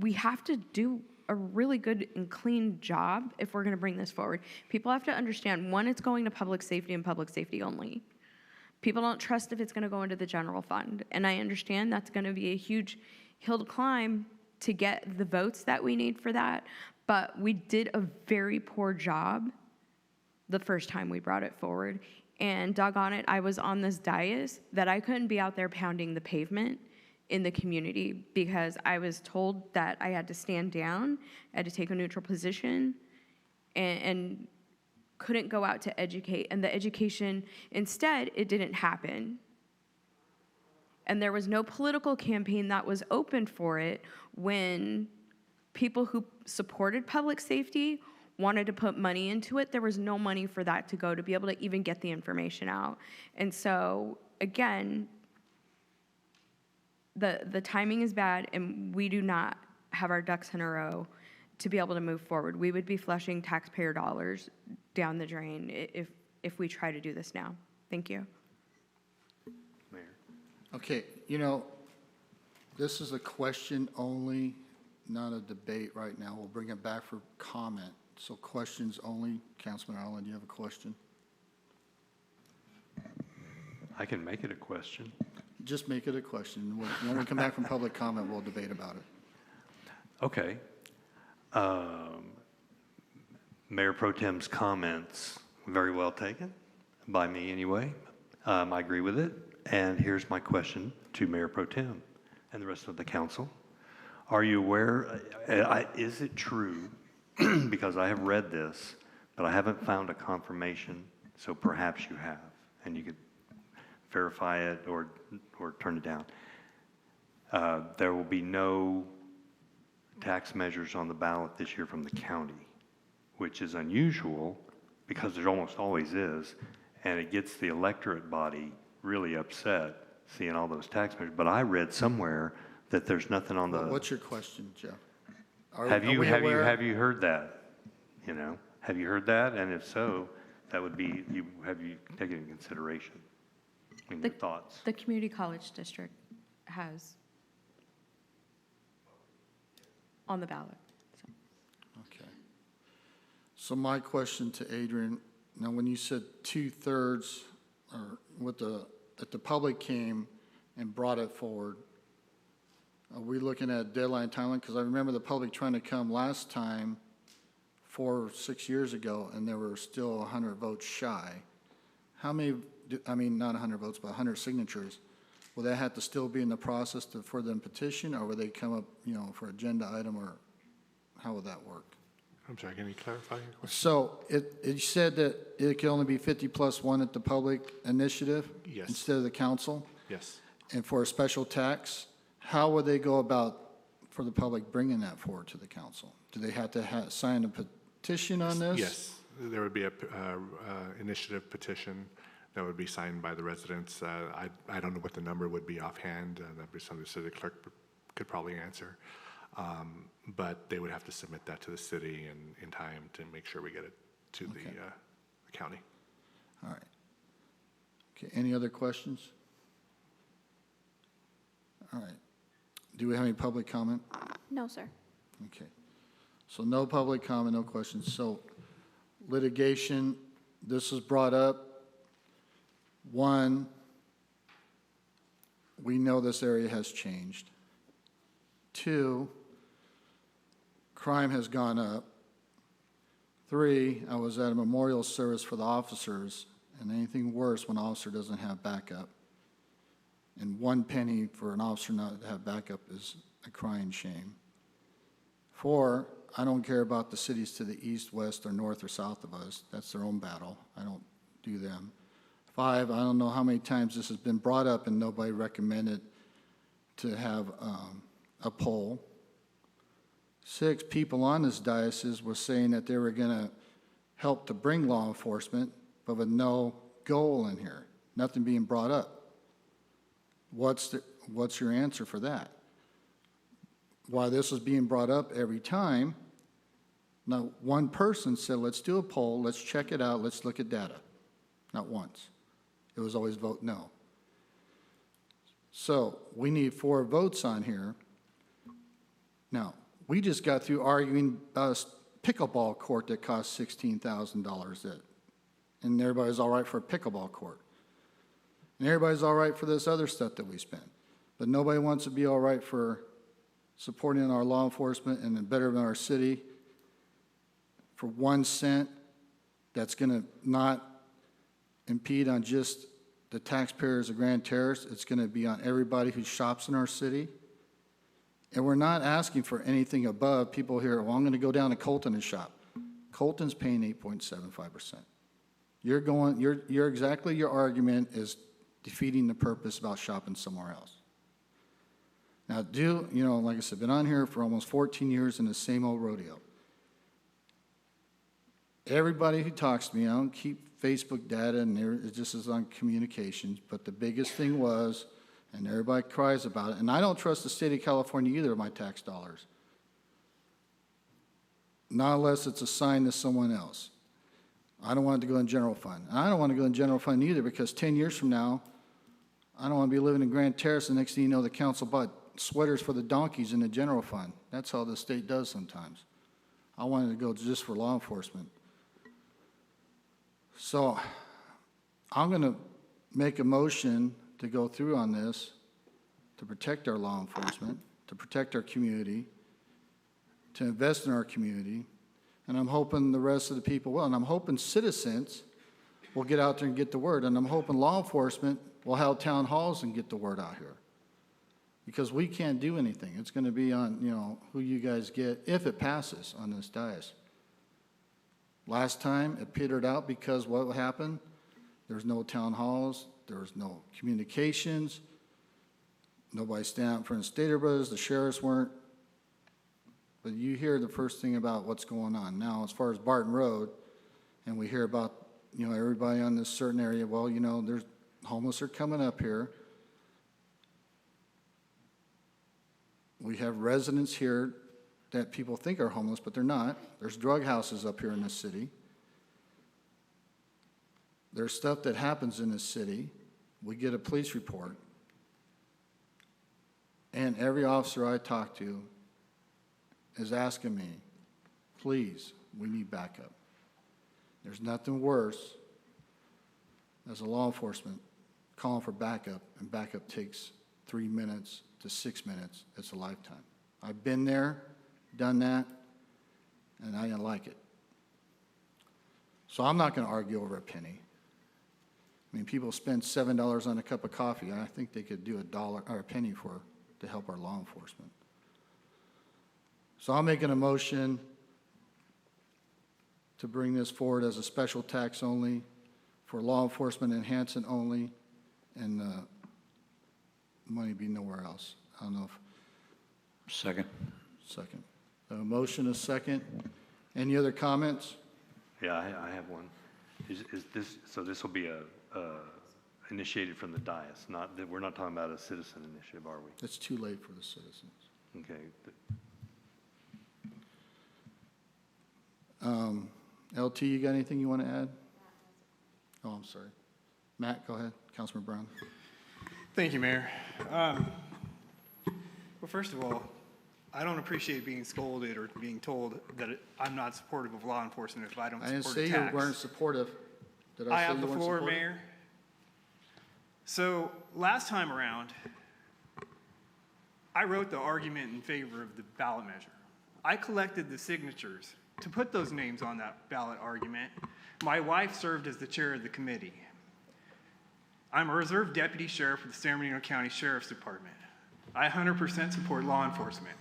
we have to do a really good and clean job if we're going to bring this forward. People have to understand, one, it's going to public safety and public safety only. People don't trust if it's going to go into the general fund, and I understand that's going to be a huge hill to climb to get the votes that we need for that, but we did a very poor job the first time we brought it forward. And doggone it, I was on this dais that I couldn't be out there pounding the pavement in the community because I was told that I had to stand down, I had to take a neutral position, and couldn't go out to educate. And the education, instead, it didn't happen. And there was no political campaign that was open for it when people who supported public safety wanted to put money into it. There was no money for that to go to be able to even get the information out. And so, again, the timing is bad, and we do not have our ducks in a row to be able to move forward. We would be flushing taxpayer dollars down the drain if we try to do this now. Thank you. Mayor. Okay, you know, this is a question only, not a debate right now. We'll bring it back for comment. So questions only. Councilman Arlen, do you have a question? I can make it a question. Just make it a question. When we come back from public comment, we'll debate about it. Okay. Mayor Pro Tem's comments, very well taken, by me anyway. I agree with it. And here's my question to Mayor Pro Tem and the rest of the council. Are you aware, is it true, because I have read this, but I haven't found a confirmation, so perhaps you have, and you could verify it or turn it down. There will be no tax measures on the ballot this year from the county, which is unusual because there almost always is, and it gets the electorate body really upset seeing all those tax measures. But I read somewhere that there's nothing on the. What's your question, Jeff? Have you heard that? You know, have you heard that? And if so, that would be, have you taken into consideration in your thoughts? The community college district has on the ballot. So. Okay. So my question to Adrian, now when you said 2/3, or that the public came and brought it forward, are we looking at deadline timeline? Because I remember the public trying to come last time, 4 or 6 years ago, and there were still 100 votes shy. How many, I mean, not 100 votes, but 100 signatures, will that have to still be in the process for them petition, or will they come up, you know, for agenda item, or how would that work? I'm sorry, can you clarify your question? So it said that it can only be 50+1 at the public initiative? Yes. Instead of the council? Yes. And for a special tax, how would they go about for the public bringing that forward to the council? Do they have to sign a petition on this? Yes, there would be a initiative petition that would be signed by the residents. I don't know what the number would be offhand. That'd be something the city clerk could probably answer. But they would have to submit that to the city in time to make sure we get it to the county. All right. Okay, any other questions? All right. Do we have any public comment? No, sir. Okay. So no public comment, no questions. So litigation, this was brought up. One, we know this area has changed. Two, crime has gone up. Three, I was at a memorial service for the officers, and anything worse when an officer doesn't have backup. And 1 penny for an officer not to have backup is a crying shame. 4, I don't care about the cities to the east, west, or north or south of us. That's their own battle. I don't do them. 5, I don't know how many times this has been brought up and nobody recommended to have a poll. 6, people on this diocese were saying that they were going to help to bring law enforcement, but with no goal in here, nothing being brought up. What's your answer for that? Why this is being brought up every time, not one person said, let's do a poll, let's check it out, let's look at data. Not once. It was always vote no. So we need 4 votes on here. Now, we just got through arguing about a pickleball court that cost $16,000, and everybody's all right for a pickleball court. And everybody's all right for this other stuff that we spend. But nobody wants to be all right for supporting our law enforcement and the betterment of our city for 1 cent that's going to not impede on just the taxpayers of Grand Terrace. It's going to be on everybody who shops in our city. And we're not asking for anything above people here, well, I'm going to go down to Colton and shop. Colton's paying 8.75%. You're exactly, your argument is defeating the purpose about shopping somewhere else. Now, like I said, been on here for almost 14 years in the same old rodeo. Everybody who talks to me, I don't keep Facebook data, and it just is on communications, but the biggest thing was, and everybody cries about it, and I don't trust the state of California either of my tax dollars. Not unless it's assigned to someone else. I don't want it to go in general fund. And I don't want to go in general fund either, because 10 years from now, I don't want to be living in Grand Terrace, and the next thing you know, the council bought sweaters for the donkeys in the general fund. That's how the state does sometimes. I wanted to go just for law enforcement. So I'm going to make a motion to go through on this to protect our law enforcement, to protect our community, to invest in our community, and I'm hoping the rest of the people will, and I'm hoping citizens will get out there and get the word, and I'm hoping law enforcement will have town halls and get the word out here. Because we can't do anything. It's going to be on, who you guys get, if it passes on this dais. Last time, it petered out because what happened? There's no town halls, there's no communications, nobody stand out in front of Stater Brothers, the sheriffs weren't But you hear the first thing about what's going on. Now, as far as Barton Road, and we hear about, everybody on this certain area, well, there's homeless are coming up here. We have residents here that people think are homeless, but they're not. There's drug houses up here in this city. There's stuff that happens in this city. We get a police report. And every officer I talk to is asking me, please, we need backup. There's nothing worse as a law enforcement calling for backup, and backup takes 3 minutes to 6 minutes. It's a lifetime. I've been there, done that, and I didn't like it. So I'm not going to argue over a penny. I mean, people spend $7 on a cup of coffee. I think they could do $1 or a penny to help our law enforcement. So I'm making a motion to bring this forward as a special tax only, for law enforcement in Hanson only, and money be nowhere else. I don't know if. Second. Second. A motion, a second. Any other comments? Yeah, I have one. Is this, so this will be initiated from the dais, not, that we're not talking about a citizen initiative, are we? It's too late for the citizens. Okay. LT, you got anything you want to add? Oh, I'm sorry. Matt, go ahead. Councilman Brown. Thank you, Mayor. Well, first of all, I don't appreciate being scolded or being told that I'm not supportive of law enforcement if I don't I didn't support say a you tax. weren't supportive. Did I I say have you the weren't floor, supportive? Mayor. So last time around, I wrote the argument in favor of the ballot measure. I collected the signatures to put those names on that ballot argument. My wife served as the chair of the committee. I'm a reserve deputy sheriff for the San Bernardino County Sheriff's Department. I 100% support law enforcement,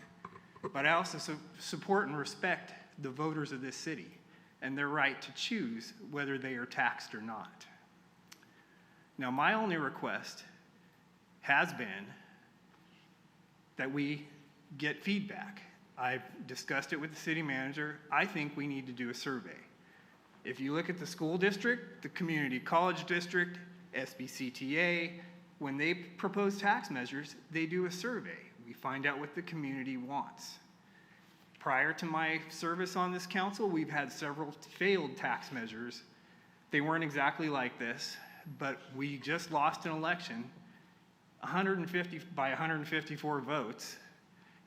but I also support and respect the voters of this city and their right to choose whether they are taxed or not. Now, my only request has been that we get feedback. I've discussed it with the city manager. I think we need to do a survey. If you look at the school district, the community college district, SBCTA, when they propose tax measures, they do a survey. We find out what the community wants. Prior to my service on this council, we've had several failed tax measures. They weren't exactly like this, but we just lost an election 150 by 154 votes,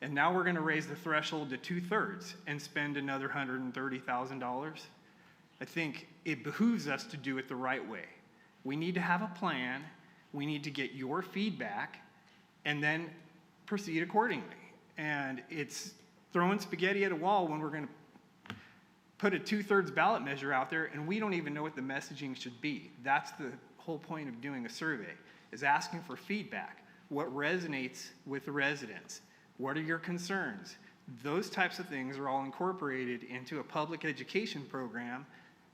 and now we're going to raise the threshold to 2/3 and spend another $130,000. I think it behooves us to do it the right way. We need to have a plan. We need to get your feedback and then proceed accordingly. And it's throwing spaghetti at a wall when we're going to put a 2/3 ballot measure out there and we don't even know what the messaging should be. That's the whole point of doing a survey, is asking for feedback. What resonates with the residents? What are your concerns? Those types of things are all incorporated into a public education program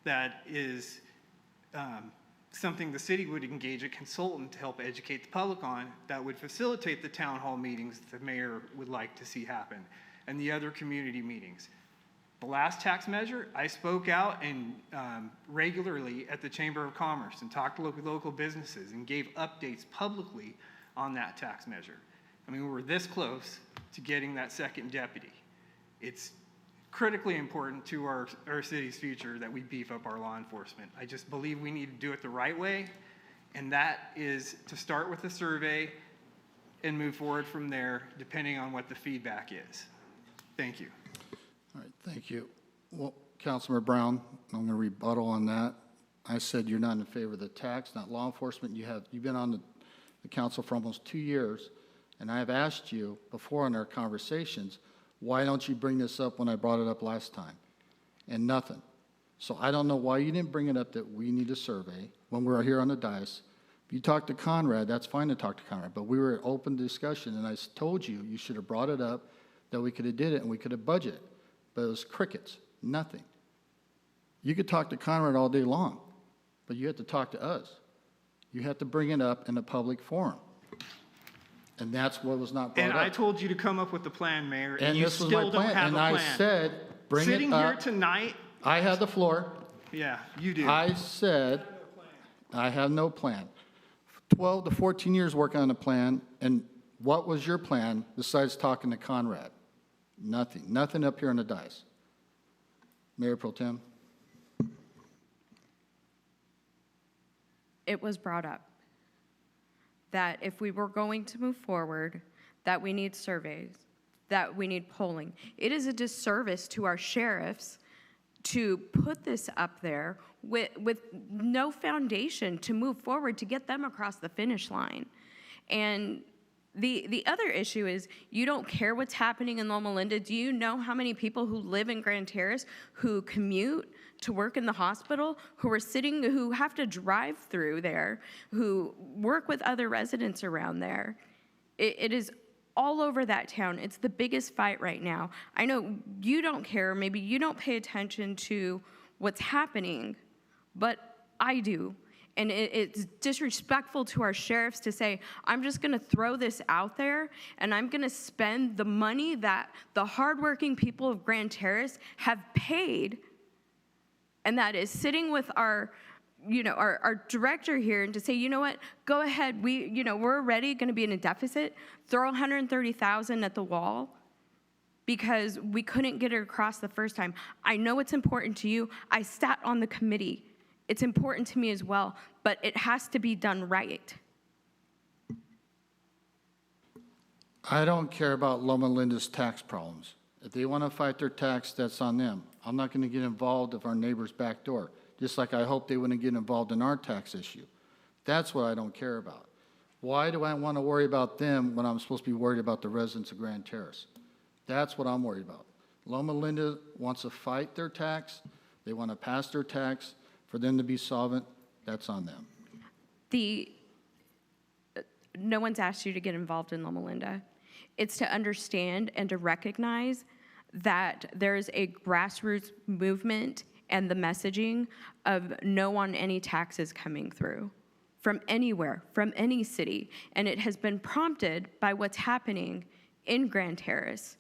that is something the city would engage a consultant to help educate the public on, that would facilitate the town hall meetings the mayor would like to see happen, and the other community meetings. The last tax measure, I spoke out and regularly at the Chamber of Commerce and talked to local businesses and gave updates publicly on that tax measure. I mean, we were this close to getting that second deputy. It's critically important to our city's future that we beef up our law enforcement. I just believe we need to do it the right way, and that is to start with a survey and move forward from there, depending on what the feedback is. Thank you. All right, thank you. Well, Councilman Brown, I'm going to rebuttal on that. I said you're not in favor of the tax, not law enforcement. You've been on the council for almost 2 years, and I have asked you before in our conversations, why don't you bring this up when I brought it up last time? And nothing. So I don't know why you didn't bring it up that we need a survey when we were here on the dais. If you talk to Conrad, that's fine to talk to Conrad, but we were in open discussion, and I told you, you should have brought it up, that we could have did it and we could have budgeted. But it was crickets, nothing. You could talk to Conrad all day long, but you have to talk to us. You have to bring it up in a public forum. And that's what was not brought And up. I told you to come up with the plan, Mayor, and And you this was still my don't plan, have a and plan. I said, bring it Sitting here up. tonight, I had the floor. yeah, you do. I said, I have no plan. 12 to 14 years working on a plan, and what was your plan besides talking to Conrad? Nothing. Nothing up here on the dais. Mayor Pro Tem? It was brought up that if we were going to move forward, that we need surveys, that we need polling. It is a disservice to our sheriffs to put this up there with no foundation to move forward to get them across the finish line. And the other issue is you don't care what's happening in Loma Linda. Do you know how many people who live in Grand Terrace who commute to work in the hospital, who have to drive through there, who work with other residents around there? It is all over that town. It's the biggest fight right now. I know you don't care, maybe you don't pay attention to what's happening, but I do. And it's disrespectful to our sheriffs to say, I'm just gonna throw this out there and I'm gonna spend the money that the hardworking people of Grand Terrace have paid, and that is sitting with our director here, and to say, you know what, go ahead, we're already gonna be in a deficit, throw $130,000 at the wall because we couldn't get it across the first time. I know it's important to you. I sat on the committee. It's important to me as well, but it has to be done right. I don't care about Loma Linda's tax problems. If they want to fight their tax, that's on them. I'm not going to get involved of our neighbor's back door, just like I hope they wouldn't get involved in our tax issue. That's what I don't care about. Why do I want to worry about them when I'm supposed to be worried about the residents of Grand Terrace? That's what I'm worried about. Loma Linda wants to fight their tax. They want to pass their tax. For them to be solvent, that's on them. No one's asked you to get involved in Loma Linda. It's to understand and to recognize that there is a grassroots movement and the messaging of no on any taxes coming through from anywhere, from any city. And it has been prompted by what's happening in Grand Terrace.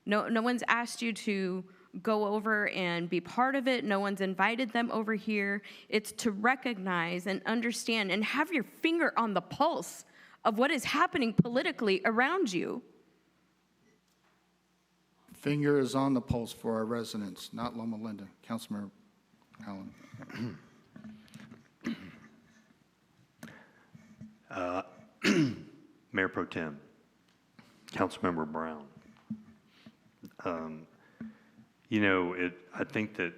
No one's asked you to go over and be part of it. No one's invited them over here. It's to recognize and understand and have your finger on the pulse of what is happening politically around you. Finger is on the pulse for our residents, not Loma Linda. Councilmember Allen. Mayor Pro Tem, Councilmember Brown. I think that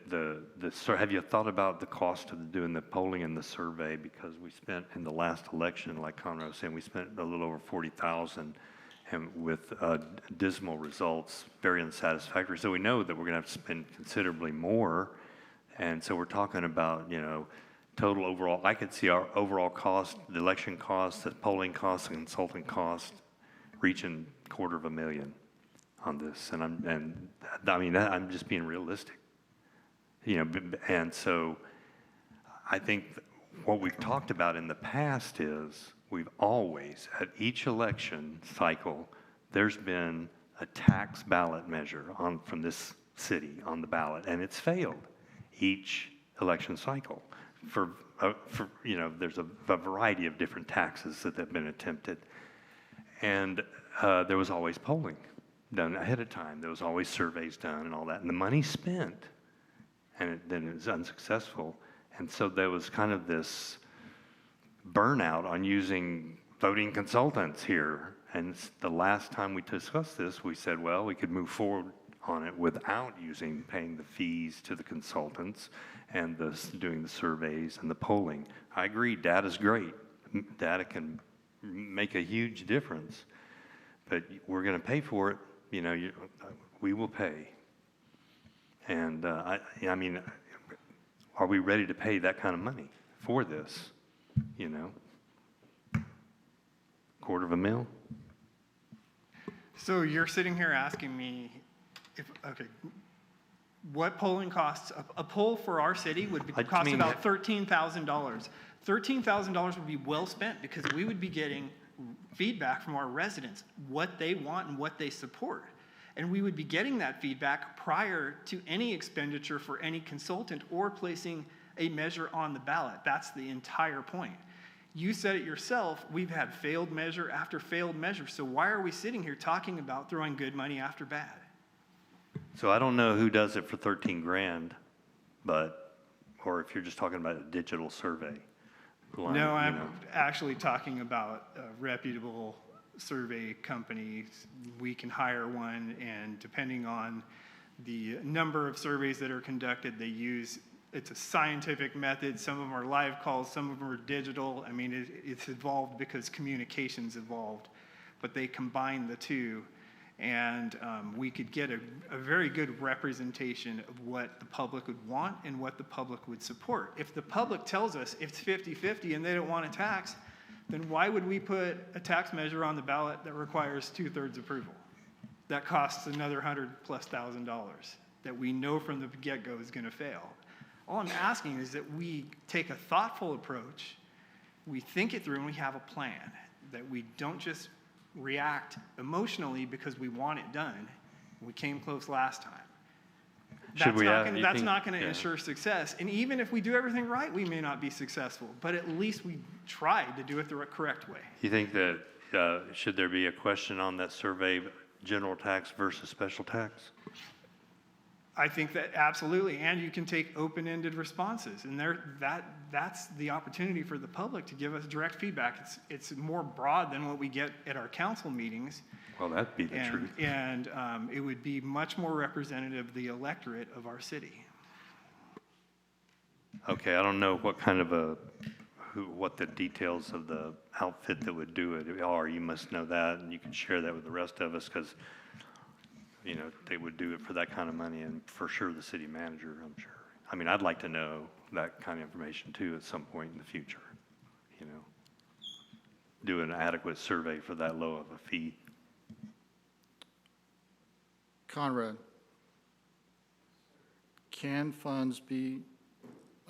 have you thought about the cost of doing the polling and the survey? Because we spent in the last election, like Conrad was saying, we spent a little over $40,000 and with dismal results, very unsatisfactory. So we know that we're gonna have to spend considerably more. And so we're talking about, total overall, I could see our overall cost, the election costs, the polling costs, and consultant costs reaching $250,000 on this. And I'm just being realistic. And so I think what we've talked about in the past is we've always, at each election cycle, there's been a tax ballot measure from this city on the ballot, and it's failed each election cycle. There's a variety of different taxes that have been attempted. And there was always polling done ahead of time. There was always surveys done and all that. And the money spent, and then it was unsuccessful. And so there was kind of this burnout on using voting consultants here. And the last time we discussed this, we said, well, we could move forward on it without paying the fees to the consultants and doing the surveys and the polling. I agree, data's great. Data can make a huge difference. But we're going to pay for it. We will pay. And are we ready to pay that kind of money for this? $250,000? So you're sitting here asking me what polling costs, a poll for our city would cost about $13,000. $13,000 would be well spent because we would be getting feedback from our residents, what they want and what they support. And we would be getting that feedback prior to any expenditure for any consultant or placing a measure on the ballot. That's the entire point. You said it yourself, we've had failed measure after failed measure. So why are we sitting here talking about throwing good money after bad? So I don't know who does it for 13 grand, but, or if you're just talking about a digital survey. line, No, you I'm know. actually talking about reputable survey companies. We can hire one, and depending on the number of surveys that are conducted, they use, it's a scientific method. Some of them are live calls, some of them are digital. I mean, it's evolved because communications evolved, but they combine the two. And we could get a very good representation of what the public would want and what the public would support. If the public tells us it's 50-50 and they don't want a tax, then why would we put a tax measure on the ballot that requires 2/3 approval? That costs another $100,000+ that we know from the get-go is going to fail. All I'm asking is that we take a thoughtful approach, we think it through, and we have a plan, that we don't just react emotionally because we want it done. We came close last time. That's not going to ensure success. And even if we do everything right, we may not be successful. But at least we tried to do it the correct way. You think that, should there be a question on that survey, general tax versus special tax? I think that absolutely, and you can take open-ended responses, and that's the opportunity for the public to give us direct feedback. It's more broad than what we get at our council meetings. Well, that'd be the truth. And it would be much more representative of the electorate of our city. Okay, I don't know what kind of what the details of the outfit that would do it are. You must know that, and you can share that with the rest of us, because you know, they would do it for that kind of money, and for sure the city manager, I'm sure. I mean, I'd like to know that kind of information too at some point in the future, you know. Do an adequate survey for that low of a fee. Conrad, can funds be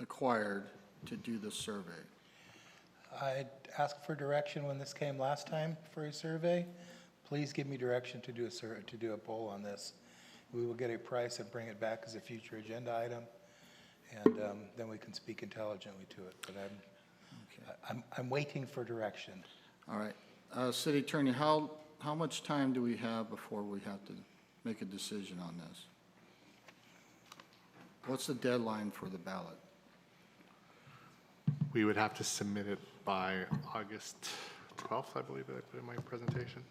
acquired to do the survey? I'd ask for direction when this came last time for a survey. Please give me direction to do a poll on this. We will get a price and bring it back as a future agenda item, and then we can speak intelligently to it. But I'm waiting for direction. All right. City Attorney, how much time do we have before we have to make a decision on this? What's the deadline for the ballot? We would have to submit it by August 12th, I believe that I put in my presentation.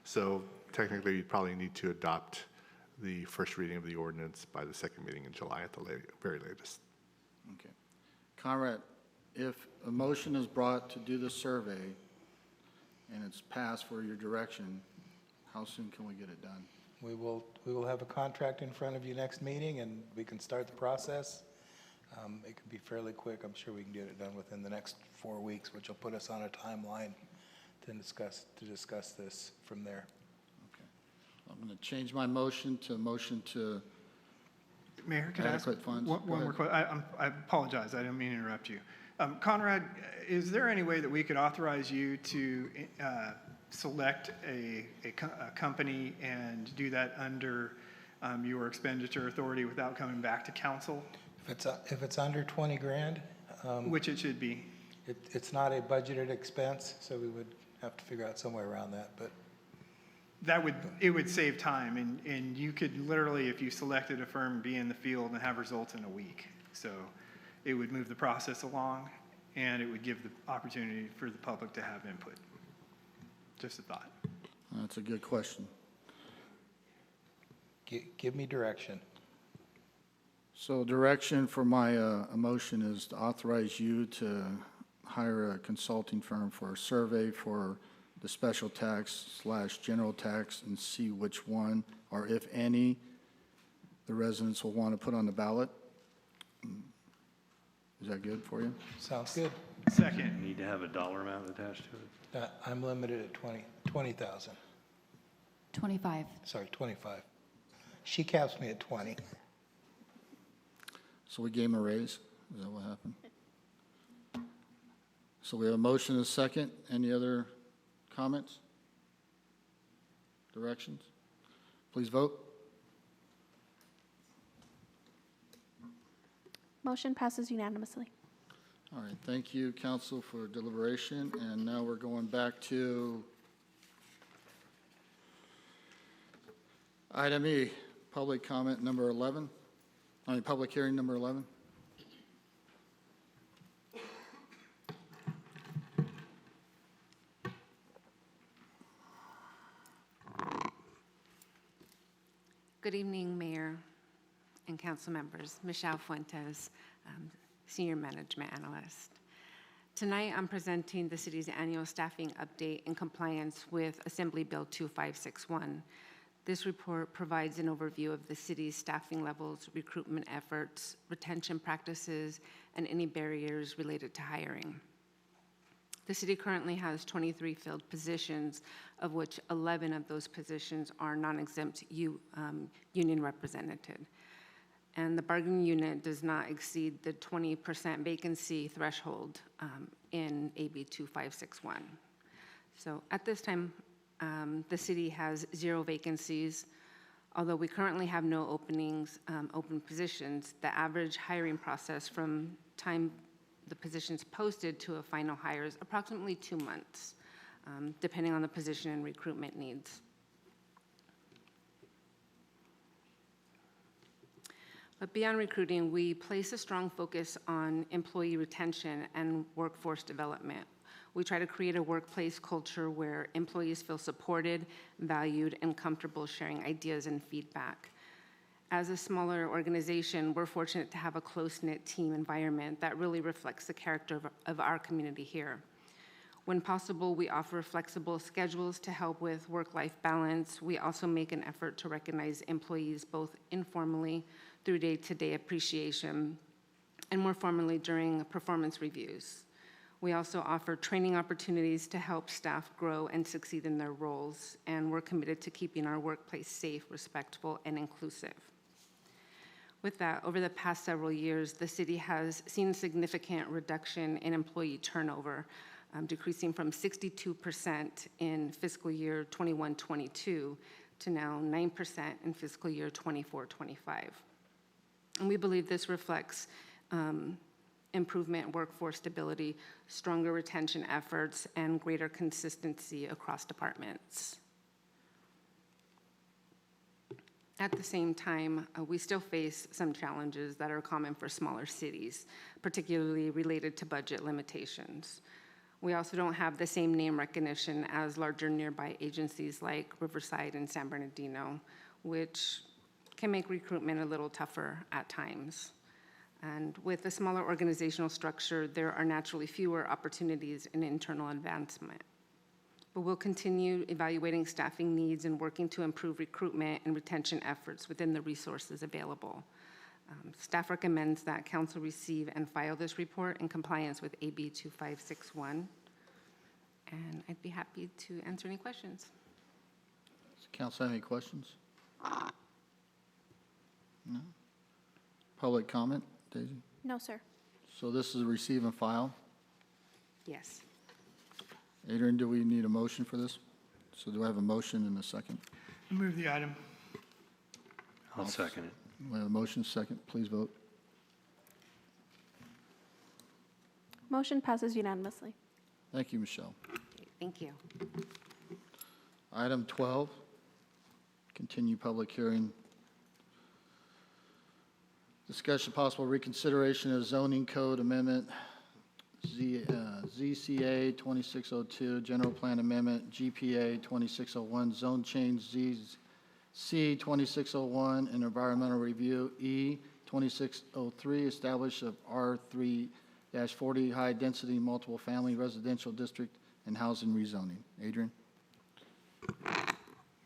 So technically, you'd probably need to adopt the first reading of the ordinance by the second meeting in July at the very latest. Okay. Conrad, if a motion is brought to do the survey and it's passed for your direction, how soon can we get it done? We will have a contract in front of you next meeting, and we can start the process. It could be fairly quick. I'm sure we can get it done within the next 4 weeks, which will put us on a timeline to discuss this from there. Okay. I'm going to change my motion to Mayor, could I ask adequate funds. one more question? I apologize, I didn't mean to interrupt you. Conrad, is there any way that we could authorize you to select a company and do that under your expenditure authority without coming back to council? If it's under 20 grand, Which it should be. it's not a budgeted expense, so we would have to figure out some way around that. But It would save time, and you could literally, if you selected a firm, be in the field and have results in a week. So it would move the process along, and it would give the opportunity for the public to have input. Just a thought. That's a good question. give me direction. So direction for my motion is to authorize you to hire a consulting firm for a survey for the special tax / general tax, and see which one, or if any, the residents will want to put on the ballot. Is that good for you? Sounds good. Second. Need to have a dollar amount attached to it? I'm limited at 20,000. 25. Sorry, 25. She caps me at 20. So we gave him a raise? Is that what happened? So we have a motion and a second. Any other Comments? Directions? Please vote. Motion passes unanimously. All right, thank you, council, for deliberation. And now we're going back to item E, public comment number 11. Public hearing number 11. Good evening, Mayor and council members. Michelle Fuentes, Senior Management Analyst. Tonight, I'm presenting the city's annual staffing update in compliance with Assembly Bill 2561. This report provides an overview of the city's staffing levels, recruitment efforts, retention practices, and any barriers related to hiring. The city currently has 23 filled positions, of which 11 of those positions are non-exempt union represented. And the bargaining unit does not exceed the 20% vacancy threshold in AB 2561. So at this time, the city has 0 vacancies. Although we currently have no open positions, the average hiring process from time the position's posted to a final hire is approximately 2 months, depending on the position and recruitment needs. But beyond recruiting, we place a strong focus on employee retention and workforce development. We try to create a workplace culture where employees feel supported, valued, and comfortable sharing ideas and feedback. As a smaller organization, we're fortunate to have a close-knit team environment that really reflects the character of our community here. When possible, we offer flexible schedules to help with work-life balance. We also make an effort to recognize employees both informally through day-to-day appreciation and more formally during performance reviews. We also offer training opportunities to help staff grow and succeed in their roles, and we're committed to keeping our workplace safe, respectful, and inclusive. With that, over the past several years, the city has seen a significant reduction in employee turnover, decreasing from 62% in fiscal year 21-22 to now 9% in fiscal year 24-25. And we believe this reflects improvement in workforce stability, stronger retention efforts, and greater consistency across departments. At the same time, we still face some challenges that are common for smaller cities, particularly related to budget limitations. We also don't have the same name recognition as larger nearby agencies like Riverside and San Bernardino, which can make recruitment a little tougher at times. And with a smaller organizational structure, there are naturally fewer opportunities in internal advancement. But we'll continue evaluating staffing needs and working to improve recruitment and retention efforts within the resources available. Staff recommends that council receive and file this report in compliance with AB 2561. And I'd be happy to answer any questions. Does council have any questions? No? Public comment, Daisy? No, sir. So this is a receive and file. Yes. Adrian, do we need a motion for this? So do I have a motion and a second? Move the item. I'll second it. We have a motion, second. Please vote. Motion passes unanimously. Thank you, Michelle. Thank you. Item 12, continue public hearing. Discussion possible reconsideration of zoning code amendment, ZCA 2602, general plan amendment, GPA 2601, zone change ZC 2601, and environmental review E 2603, establish of R3-40 high-density multiple family residential district and housing rezoning. Adrian?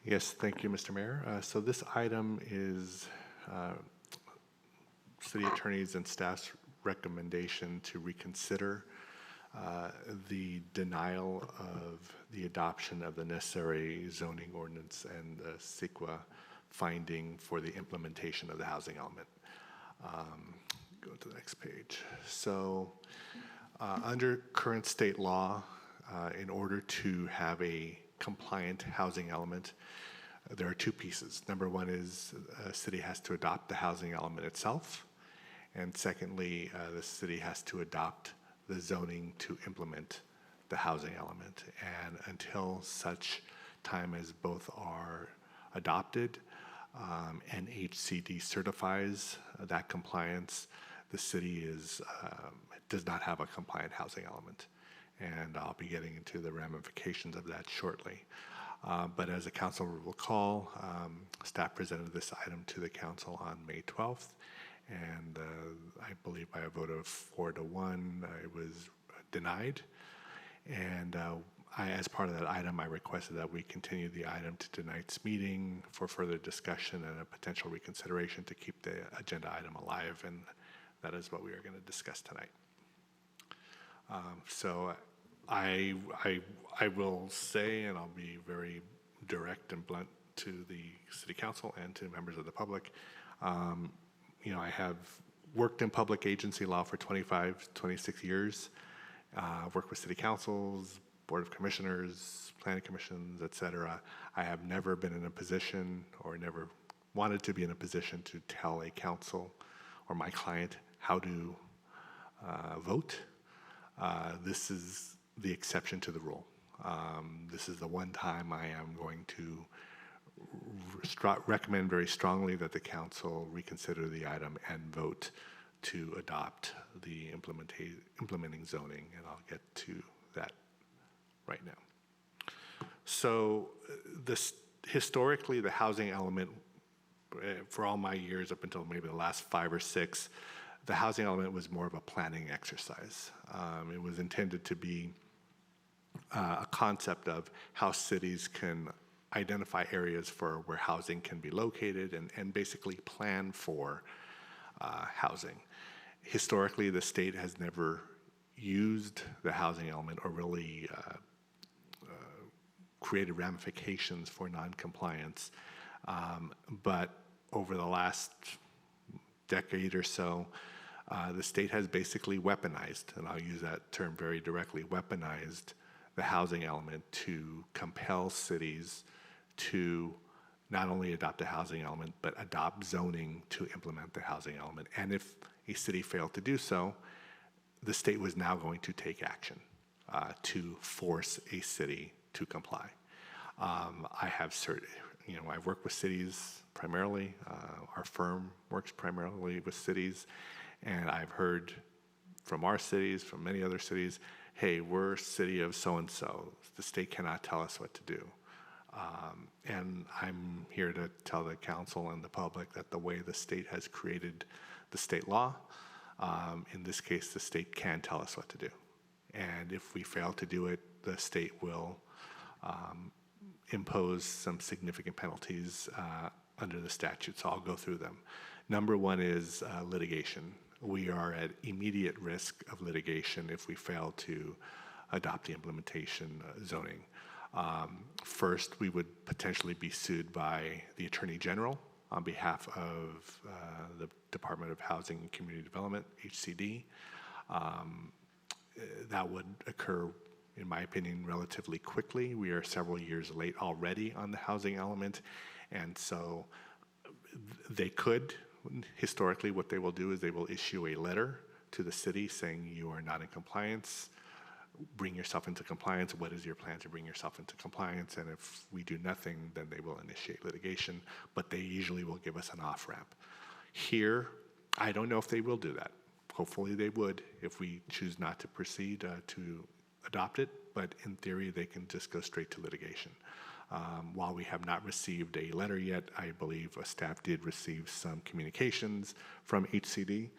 Yes, thank you, Mr. Mayor. So this item is city attorney's and staff's recommendation to reconsider the denial of the adoption of the necessary zoning ordinance and the CEQA finding for the implementation of the housing element. Go to the next page. So under current state law, in order to have a compliant housing element, there are two pieces. Number one is a city has to adopt the housing element itself. And secondly, the city has to adopt the zoning to implement the housing element. And until such time as both are adopted and HCD certifies that compliance, the city does not have a compliant housing element. And I'll be getting into the ramifications of that shortly. But as the council will recall, staff presented this item to the council on May 12th, and I believe by a vote of 4-1, it was denied. And as part of that item, I requested that we continue the item to tonight's meeting for further discussion and a potential reconsideration to keep the agenda item alive, and that is what we are going to discuss tonight. So I will say, and I'll be very direct and blunt to the city council and to members of the public, I have worked in public agency law for 26 years. I've worked with city councils, board of commissioners, planning commissions, et cetera. I have never been in a position or never wanted to be in a position to tell a council or my client how to vote. This is the exception to the rule. This is the one time I am going to recommend very strongly that the council reconsider the item and vote to adopt the implementing zoning, and I'll get to that right now. So historically, the housing element, for all my years up until maybe the last 5 or 6, the housing element was more of a planning exercise. It was intended to be a concept of how cities can identify areas for where housing can be located and basically plan for housing. Historically, the state has never used the housing element or really created ramifications for noncompliance. But over the last decade or so, the state has basically weaponized, and I'll use that term very directly, weaponized the housing element to compel cities to not only adopt the housing element, but adopt zoning to implement the housing element. And if a city failed to do so, the state was now going to take action to force a city to comply. I've worked with cities primarily. Our firm works primarily with cities, and I've heard from our cities, from many other cities, hey, we're city of so-and-so. The state cannot tell us what to do. And I'm here to tell the council and the public that the way the state has created the state law, in this case, the state can tell us what to do. And if we fail to do it, the state will impose some significant penalties under the statute. So I'll go through them. Number one is litigation. We are at immediate risk of litigation if we fail to adopt the implementation zoning. First, we would potentially be sued by the Attorney General on behalf of the Department of Housing and Community Development, HCD. That would occur, in my opinion, relatively quickly. We are several years late already on the housing element, and so they could, historically, what they will do is they will issue a letter to the city saying you are not in compliance. Bring yourself into compliance. What is your plan to bring yourself into compliance? And if we do nothing, then they will initiate litigation, but they usually will give us an off-ramp. Here, I don't know if they will do that. Hopefully they would if we choose not to proceed to adopt it, but in theory, they can just go straight to litigation. While we have not received a letter yet, I believe staff did receive some communications from HCD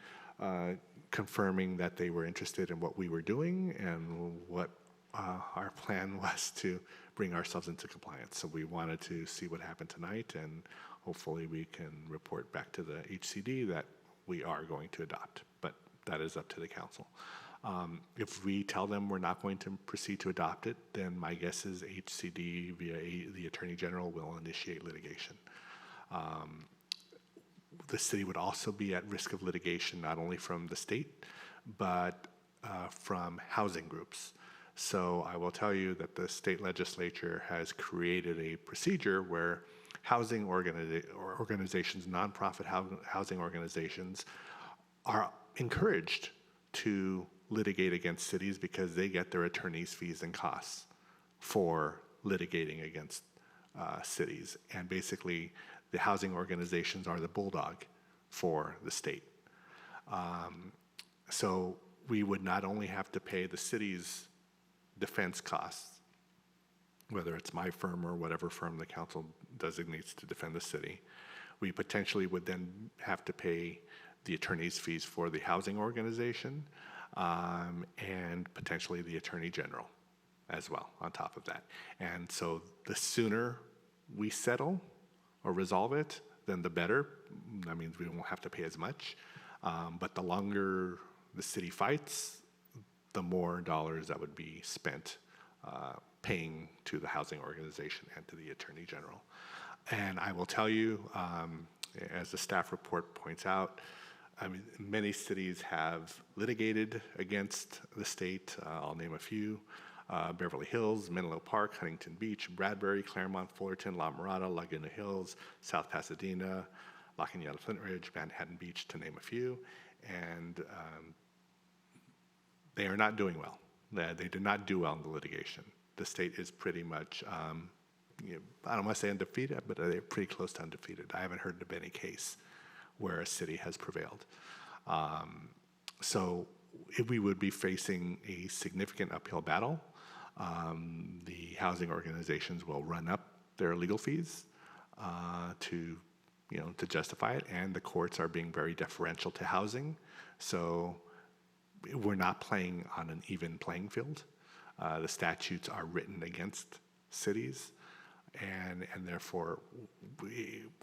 confirming that they were interested in what we were doing and what our plan was to bring ourselves into compliance. So we wanted to see what happened tonight, and hopefully we can report back to the HCD that we are going to adopt, but that is up to the council. If we tell them we're not going to proceed to adopt it, then my guess is HCD via the Attorney General will initiate litigation. The city would also be at risk of litigation, not only from the state, but from housing groups. So I will tell you that the state legislature has created a procedure where housing organizations, nonprofit housing organizations, are encouraged to litigate against cities because they get their attorney's fees and costs for litigating against cities. And basically, the housing organizations are the bulldog for the state. So we would not only have to pay the city's defense costs, whether it's my firm or whatever firm the council designates to defend the city, we potentially would then have to pay the attorney's fees for the housing organization and potentially the attorney general as well on top of that. And so the sooner we settle or resolve it, then the better. That means we won't have to pay as much. But the longer the city fights, the more dollars that would be spent paying to the housing organization and to the attorney general. And I will tell you, as the staff report points out, I mean, many cities have litigated against the state. I'll name a few. Beverly Hills, Menlo Park, Huntington Beach, Bradbury, Claremont, Fullerton, La Mirada, Laguna Hills, South Pasadena, La Cañada, Flint Ridge, Manhattan Beach, to name a few. And they are not doing well. They did not do well in the litigation. The state is pretty much, I don't want to say undefeated, but they're pretty close to undefeated. I haven't heard of any case where a city has prevailed. So we would be facing a significant uphill battle. The housing organizations will run up their legal fees to justify it, and the courts are being very deferential to housing. So we're not playing on an even playing field. The statutes are written against cities, and therefore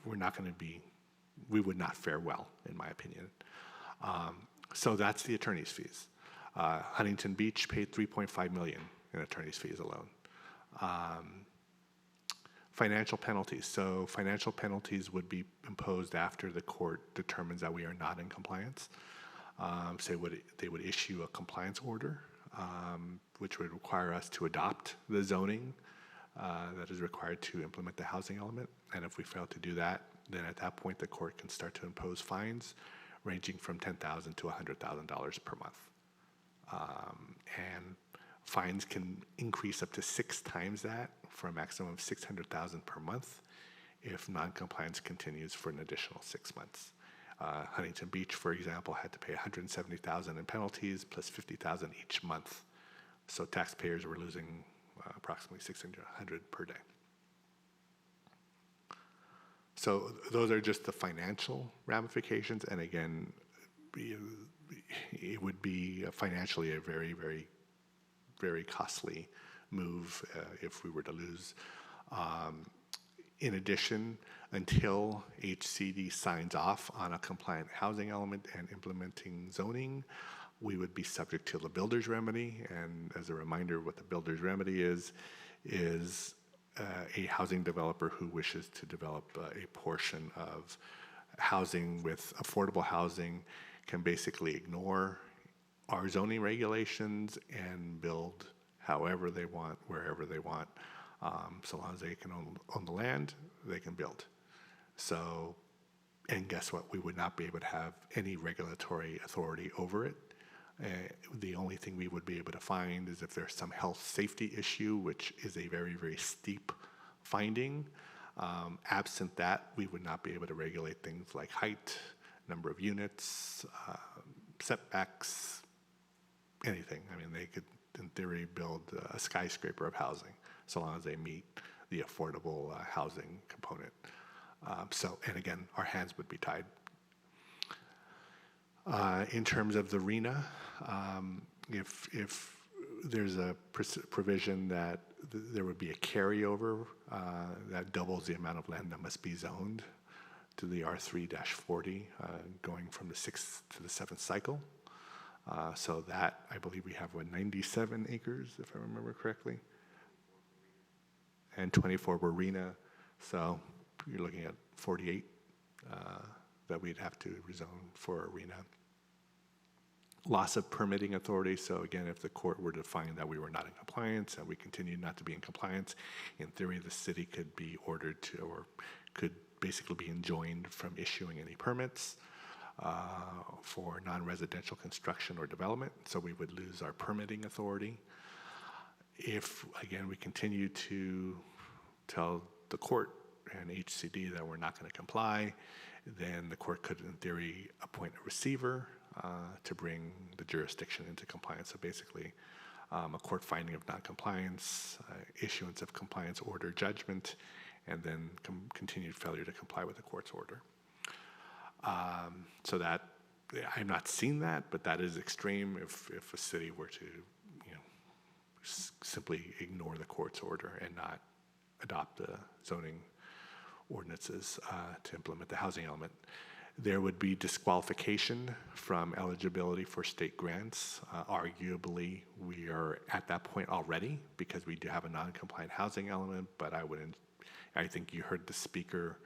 we're not going to be, we would not fare well, in my opinion. So that's the attorney's fees. Huntington Beach paid $3.5 million in attorney's fees alone. Financial penalties. So financial penalties would be imposed after the court determines that we are not in compliance. So they would issue a compliance order, which would require us to adopt the zoning that is required to implement the housing element. And if we fail to do that, then at that point the court can start to impose fines ranging from $10,000 to $100,000 per month. And fines can increase up to 6 times that, for a maximum of $600,000 per month if noncompliance continues for an additional 6 months. Huntington Beach, for example, had to pay $170,000 in penalties plus $50,000 each month. So taxpayers were losing approximately $600 per day. So those are just the financial ramifications, and again, it would be financially a very, very, very costly move if we were to lose. In addition, until HCD signs off on a compliant housing element and implementing zoning, we would be subject to the builder's remedy. And as a reminder, what the builder's remedy is a housing developer who wishes to develop a portion of housing with affordable housing can basically ignore our zoning regulations and build however they want, wherever they want. So long as they can own the land, they can build. So, and guess what? We would not be able to have any regulatory authority over it. The only thing we would be able to find is if there's some health safety issue, which is a very, very steep finding. Absent that, we would not be able to regulate things like height, number of units, setbacks, anything. I mean, they could, in theory, build a skyscraper of housing, so long as they meet the affordable housing component. And again, our hands would be tied. In terms of the RENA, if there's a provision that there would be a carryover that doubles the amount of land that must be zoned to the R3-40, going from the 6th to the 7th cycle. So that, I believe we have, 97 acres, if I remember correctly, and 24 were RENA, so you're looking at 48 that we'd have to rezone for RENA. loss of permitting authority. So again, if the court were to find that we were not in compliance and we continued not to be in compliance, in theory, the city could be ordered to, or could basically be enjoined from issuing any permits for non-residential construction or development. So we would lose our permitting authority. If, again, we continue to tell the court and HCD that we're not going to comply, then the court could, in theory, appoint a receiver to bring the jurisdiction into compliance. So basically, a court finding of noncompliance, issuance of compliance order judgment, and then continued failure to comply with the court's order. So that, I've not seen that, but that is extreme if a city were to, simply ignore the court's order and not adopt the zoning ordinances to implement the housing element. There would be disqualification from eligibility for state grants. Arguably, we are at that point already because we do have a non-compliant housing element, but I think you heard the speaker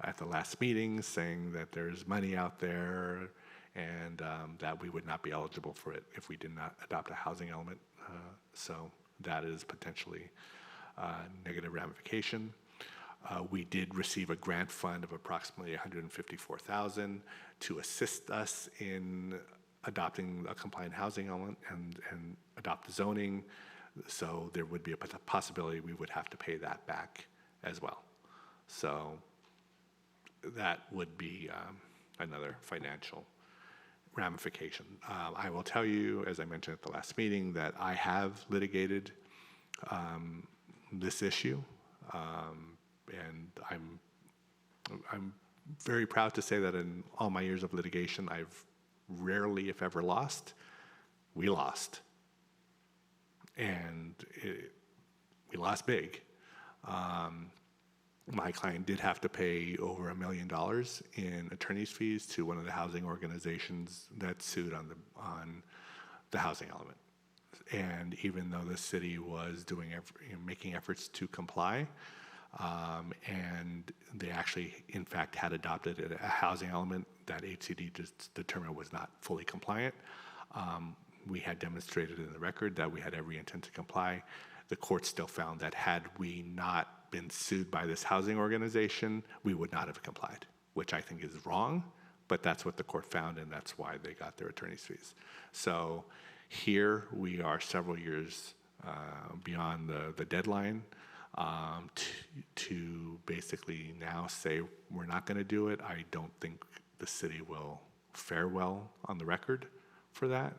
at the last meeting saying that there's money out there and that we would not be eligible for it if we did not adopt a housing element. So that is potentially negative ramification. We did receive a grant fund of approximately $154,000 to assist us in adopting a compliant housing element and adopt the zoning. So there would be a possibility we would have to pay that back as well. So that would be another financial ramification. I will tell you, as I mentioned at the last meeting, that I have litigated this issue. And I'm very proud to say that in all my years of litigation, I've rarely, if ever, lost. We lost. And we lost big. My client did have to pay over $1 million in attorney's fees to one of the housing organizations that sued on the housing element. And even though the city was making efforts to comply, and they actually, in fact, had adopted a housing element that HCD just determined was not fully compliant, we had demonstrated in the record that we had every intent to comply. The court still found that had we not been sued by this housing organization, we would not have complied, which I think is wrong, but that's what the court found, and that's why they got their attorney's fees. So here we are several years beyond the deadline to basically now say we're not going to do it. I don't think the city will fare well on the record for that,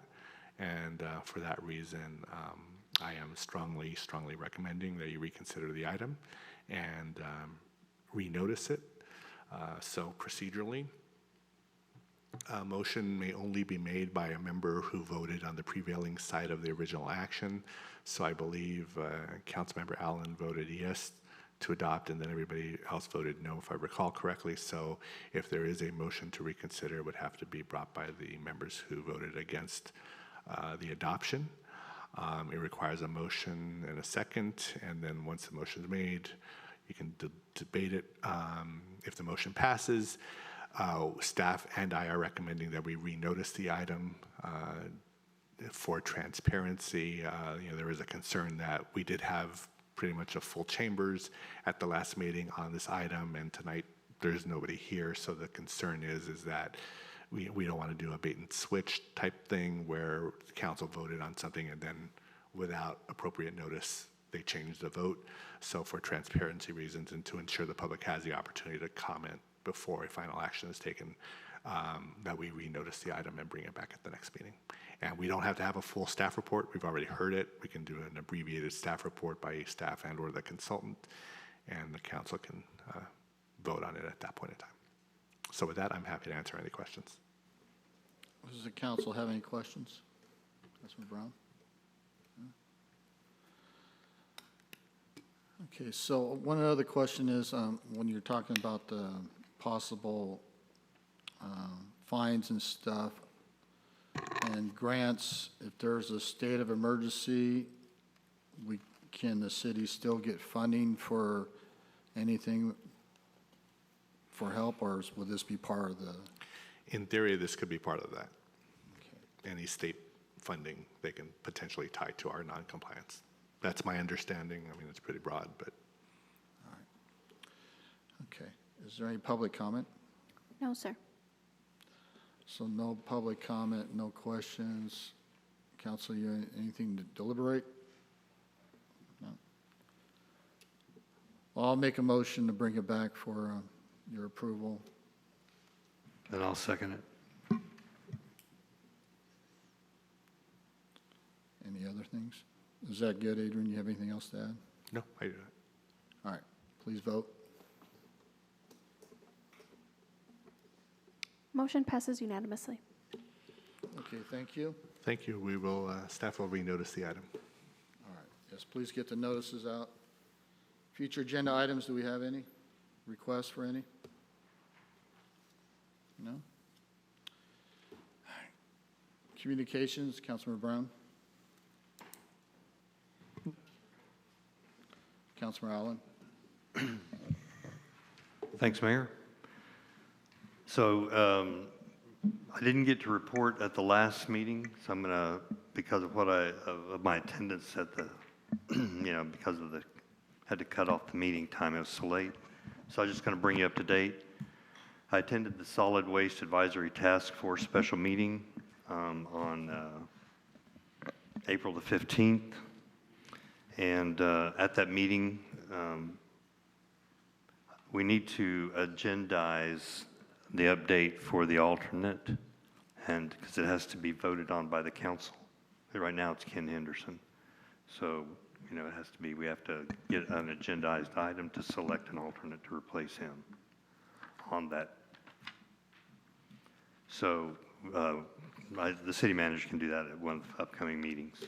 and for that reason, I am strongly recommending that you reconsider the item and renotice it. So procedurally, a motion may only be made by a member who voted on the prevailing side of the original action. So I believe Councilmember Allen voted yes to adopt, and then everybody else voted no, if I recall correctly. So if there is a motion to reconsider, it would have to be brought by the members who voted against the adoption. It requires a motion and a second, and then once the motion is made, you can debate it. If the motion passes, staff and I are recommending that we renotice the item for transparency. There is a concern that we did have pretty much a full chambers at the last meeting on this item, and tonight there's nobody here. So the concern is that we don't want to do a bait and switch type thing where the council voted on something and then without appropriate notice, they changed the vote. So for transparency reasons and to ensure the public has the opportunity to comment before a final action is taken, that we renotice the item and bring it back at the next meeting. And we don't have to have a full staff report. We've already heard it. We can do an abbreviated staff report by staff and or the consultant, and the council can vote on it at that point in time. So with that, I'm happy to answer any questions. Does the council have any questions? Councilman Brown? Okay, so one other question is, when you're talking about the possible fines and stuff and grants, if there's a state of emergency, can the city still get funding for anything for help, or will this be part of the? In theory, this could be part of that. any state funding they can potentially tie to our noncompliance. That's my understanding. I mean, it's pretty broad, but. Okay. Is there any public comment? No, sir. So no public comment, no questions. Council, you anything to deliberate? No. Well, I'll make a motion to bring it back for your approval. And I'll second it. Any other things? Is that good, Adrian? You have anything else to add? No, I do not. All right, please vote. Motion passes unanimously. Okay, thank you. Thank you. We will, staff will renotice the item. All right, yes, please get the notices out. Future agenda items, do we have any? Requests for any? No? All right. Communications, Councilmember Brown. Councilmember Allen. Thanks, Mayor. So I didn't get to report at the last meeting, so I'm going to, because of of my attendance at the, because of had to cut off the meeting time, it was so late. So I'm just going to bring you up to date. I attended the Solid Waste Advisory Task Force special meeting on April the 15th. And at that meeting, we need to agendize the update for the alternate, and because it has to be voted on by the council. Right now, it's Ken Henderson. So, it has to be, we have to get an agendized item to select an alternate to replace him on that. So, the city manager can do that at one of the upcoming meetings.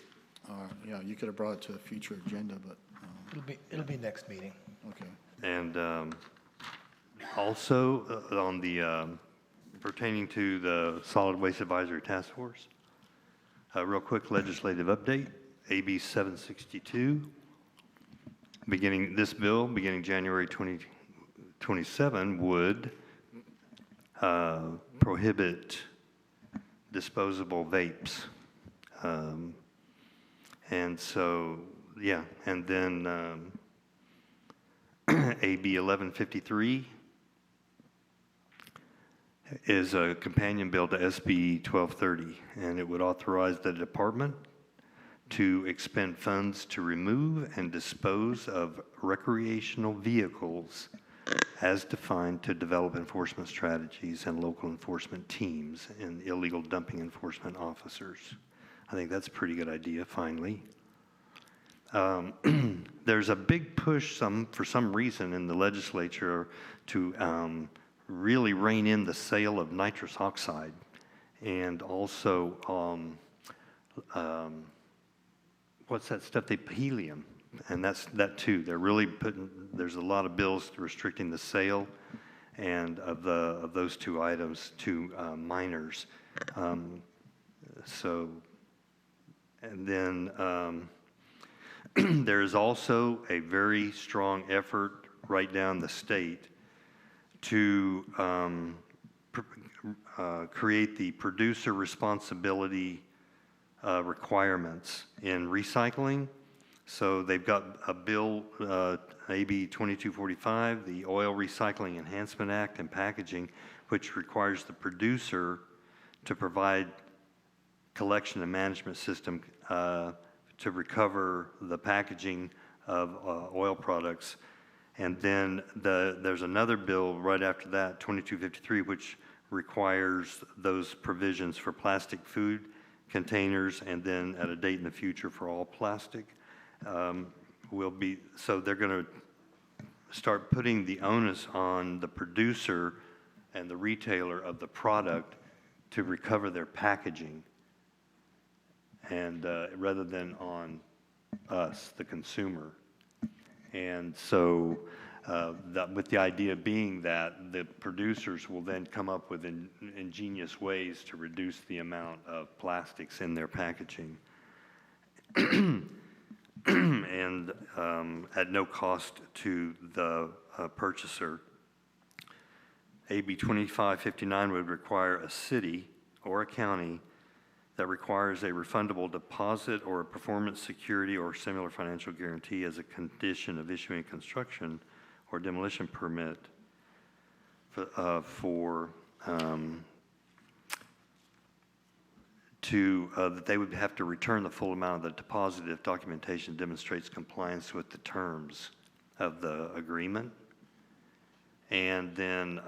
Yeah, you could have brought it to a future agenda, but. It'll be next meeting. Okay. And also on the pertaining to the Solid Waste Advisory Task Force, a real quick legislative update, AB 762, beginning January 2027, would prohibit disposable vapes. And so, yeah, and then AB 1153 is a companion bill to SB 1230, and it would authorize the department to expend funds to remove and dispose of recreational vehicles as defined to develop enforcement strategies and local enforcement teams and illegal dumping enforcement officers. I think that's a pretty good idea, finally. There's a big push for some reason in the legislature to really rein in the sale of nitrous oxide, and also what's that stuff? Helium, and that too. They're really there's a lot of bills restricting the sale and of those two items to minors. And then there is also a very strong effort right down the state to create the producer responsibility requirements in recycling. So they've got a bill, AB 2245, the Oil Recycling Enhancement Act and Packaging, which requires the producer to provide collection and management system to recover the packaging of oil products. And then there's another bill right after that, 2253, which requires those provisions for plastic food containers, and then at a date in the future for all plastic. So they're going to start putting the onus on the producer and the retailer of the product to recover their packaging, and rather than on us, the consumer. And so with the idea being that the producers will then come up with ingenious ways to reduce the amount of plastics in their packaging, and at no cost to the purchaser. AB 2559 would require a city or a county that requires a refundable deposit or a performance security or similar financial guarantee as a condition of issuing a construction or demolition permit that they would have to return the full amount of the deposit if documentation demonstrates compliance with the terms of the agreement. And then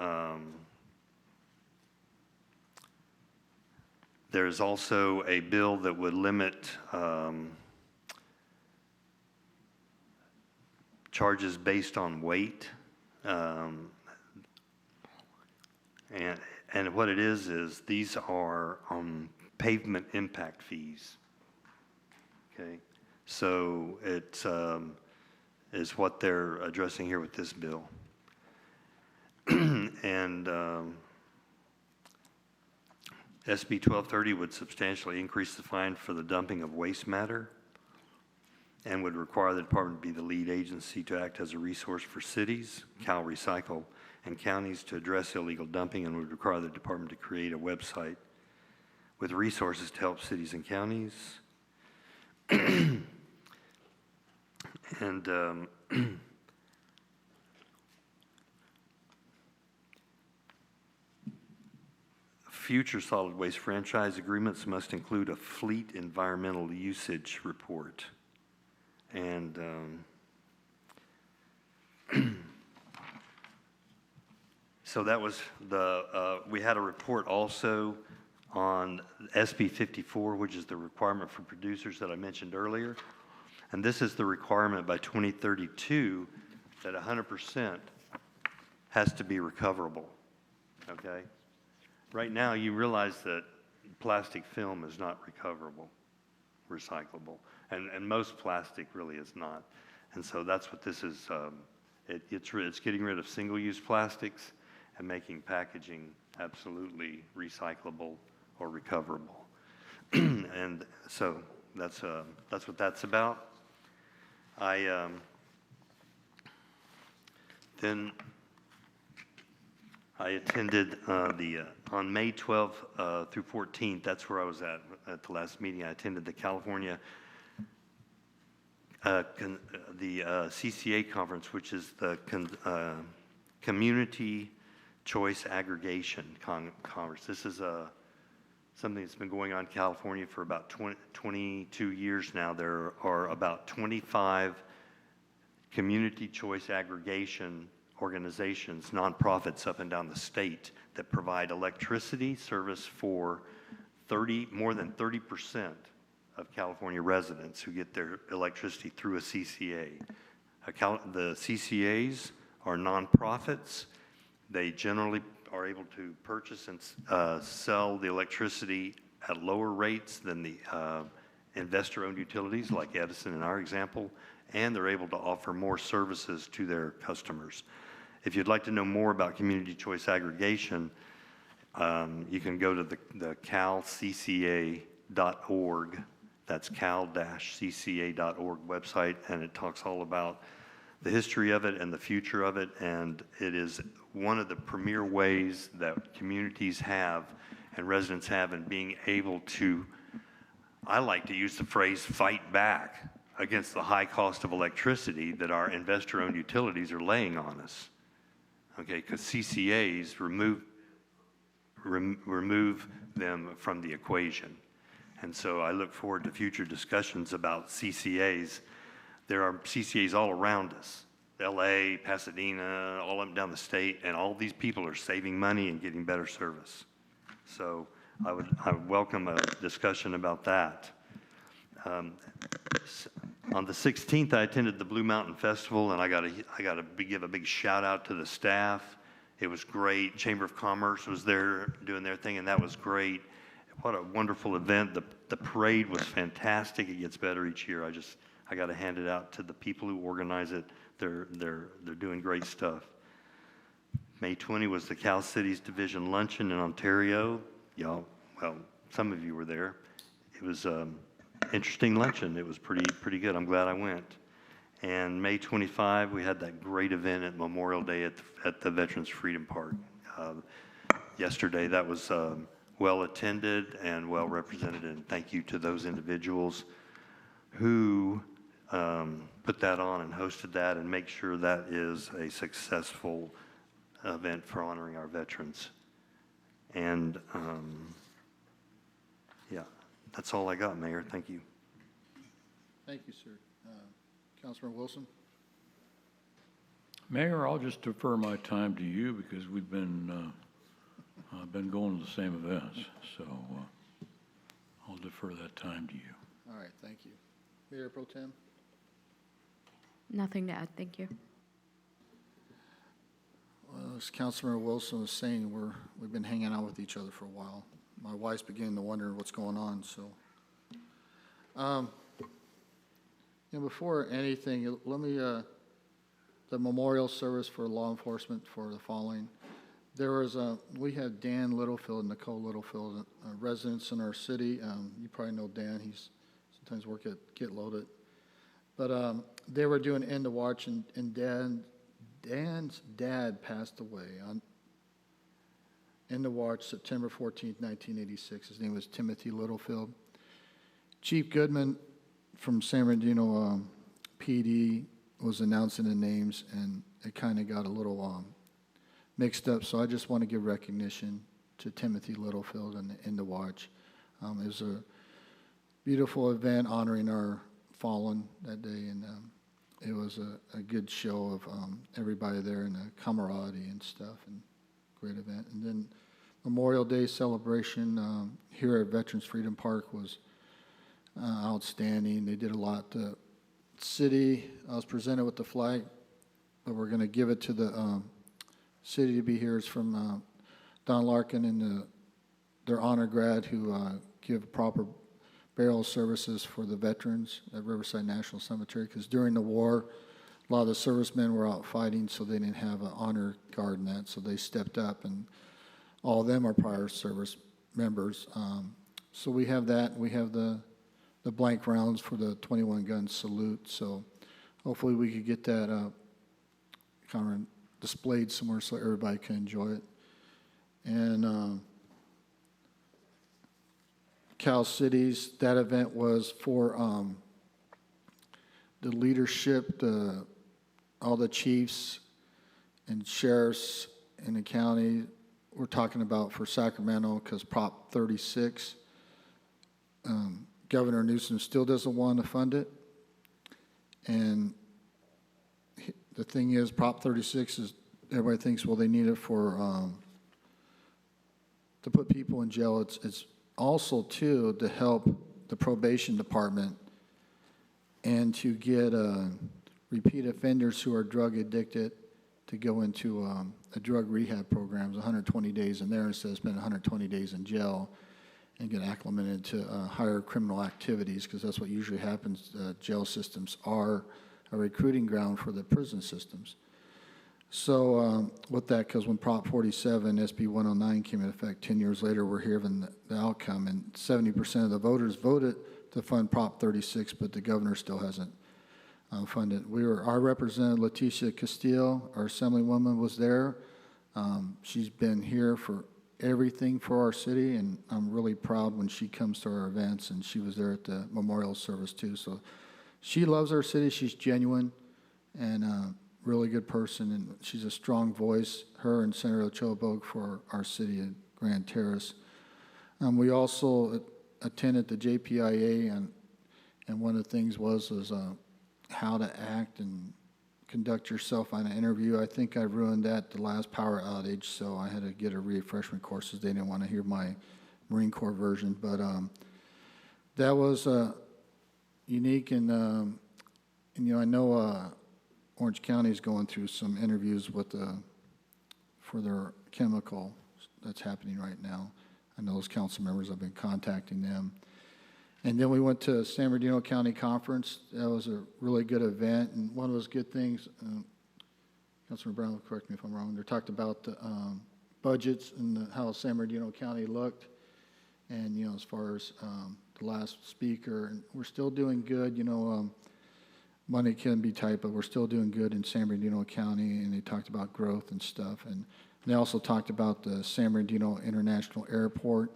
there's also a bill that would limit charges based on weight. And what it is these are pavement impact fees. Okay, so it is what they're addressing here with this bill. And SB 1230 would substantially increase the fine for the dumping of waste matter and would require the department to be the lead agency to act as a resource for cities, Cal Recycle, and counties to address illegal dumping, and would require the department to create a website with resources to help cities and counties. And future solid waste franchise agreements must include a fleet environmental usage report. And so that was we had a report also on SB 54, which is the requirement for producers that I mentioned earlier. And this is the requirement by 2032 that 100% has to be recoverable, okay? Right now, you realize that plastic film is not recoverable, recyclable, and most plastic really is not. And so that's what this is. It's getting rid of single-use plastics and making packaging absolutely recyclable or recoverable. And so that's what that's about. Then I attended on May 12th through 14th, that's where I was at the last meeting. I attended the California, the CCA conference, which is the Community Choice Aggregation Conference. This is something that's been going on in California for about 22 years now. There are about 25 community choice aggregation organizations, nonprofits up and down the state that provide electricity service for more than 30% of California residents who get their electricity through a CCA. The CCAs are nonprofits. They generally are able to purchase and sell the electricity at lower rates than the investor-owned utilities like Edison in our example, and they're able to offer more services to their customers. If you'd like to know more about community choice aggregation, you can go to the calcca.org. That's cal-cca.org website, and it talks all about the history of it and the future of it, and it is one of the premier ways that communities have and residents have in being able to, I like to use the phrase, fight back against the high cost of electricity that our investor-owned utilities are laying on us. Okay, because CCAs remove them from the equation. And so I look forward to future discussions about CCAs. There are CCAs all around us, LA, Pasadena, all up and down the state, and all these people are saving money and getting better service. So I would welcome a discussion about that. On the 16th, I attended the Blue Mountain Festival, and I got to give a big shout out to the staff. It was great. Chamber of Commerce was there doing their thing, and that was great. What a wonderful event. The parade was fantastic. It gets better each year. I got to hand it out to the people who organize it. They're doing great stuff. May 20 was the Cal Cities Division Luncheon in Ontario. Y'all, well, some of you were there. It was interesting luncheon. It was pretty good. I'm glad I went. And May 25, we had that great event at Memorial Day at the Veterans Freedom Park. Yesterday, that was well-attended and well-represented, and thank you to those individuals who put that on and hosted that and make sure that is a successful event for honoring our veterans. And yeah, that's all I got, Mayor. Thank you. Thank you, sir. Councilman Wilson? Mayor, I'll just defer my time to you because we've been going to the same events, so I'll defer that time to you. All right, thank you. Mayor Pro Tem? Nothing to add, thank you. Well, as Councilman Wilson was saying, we've been hanging out with each other for a while. My wife's beginning to wonder what's going on, so. Before anything, let me, the memorial service for law enforcement for the following. We had Dan Littlefield and Nicole Littlefield, residents in our city. You probably know Dan, he's sometimes work at Get Loaded. But they were doing End of Watch, and Dan's dad passed away on End of Watch, September 14th, 1986. His name was Timothy Littlefield. Chief Goodman from San Bernardino PD was announcing the names, and it kind of got a little mixed up. So I just want to give recognition to Timothy Littlefield and the End of Watch. It was a beautiful event honoring our fallen that day, and it was a good show of everybody there and the camaraderie and stuff, and great event. And then Memorial Day celebration here at Veterans Freedom Park was outstanding. They did a lot. The city, I was presented with the flag, but we're going to give it to the city to be here. It's from Don Larkin and their honor grad who give proper burial services for the veterans at Riverside National Cemetery, because during the war, a lot of the servicemen were out fighting, so they didn't have an honor guard and that, so they stepped up, and all of them are prior service members. So we have that. We have the blank rounds for the 21-gun salute, so hopefully we could get that kind of displayed somewhere so everybody can enjoy it. And Cal Cities, that event was for the leadership, all the chiefs and sheriffs in the county. We're talking about for Sacramento, because Prop 36, Governor Newsom still doesn't want to fund it. And the thing is, Prop 36 is, everybody thinks, well, they need it for, to put people in jail. It's also, too, to help the probation department and to get repeat offenders who are drug addicted to go into a drug rehab program, 120 days in there instead of spending 120 days in jail, and get acclimated to higher criminal activities, because that's what usually happens. Jail systems are a recruiting ground for the prison systems. So with that, because when Prop 47, SB 109 came into effect 10 years later, we're hearing the outcome, and 70% of the voters voted to fund Prop 36, but the governor still hasn't funded. Our representative, Leticia Castillo, our assemblywoman, was there. She's been here for everything for our city, and I'm really proud when she comes to our events, and she was there at the memorial service too. So she loves our city. She's genuine and really good person, and she's a strong voice, her and Senator Ochoa Bogue, for our city at Grand Terrace. We also attended the JPIA, and one of the things was how to act and conduct yourself on an interview. I think I ruined that the last power outage, so I had to get a refreshment courses. They didn't want to hear my Marine Corps version, but that was unique, and I know Orange County is going through some interviews with for their chemical that's happening right now. I know those council members have been contacting them. And then we went to San Bernardino County Conference. That was a really good event, and one of those good things, Councilman Brown will correct me if I'm wrong, they talked about the budgets and how San Bernardino County looked, and as far as the last speaker, and we're still doing good. Money can be tight, but we're still doing good in San Bernardino County, and they talked about growth and stuff. And they also talked about the San Bernardino International Airport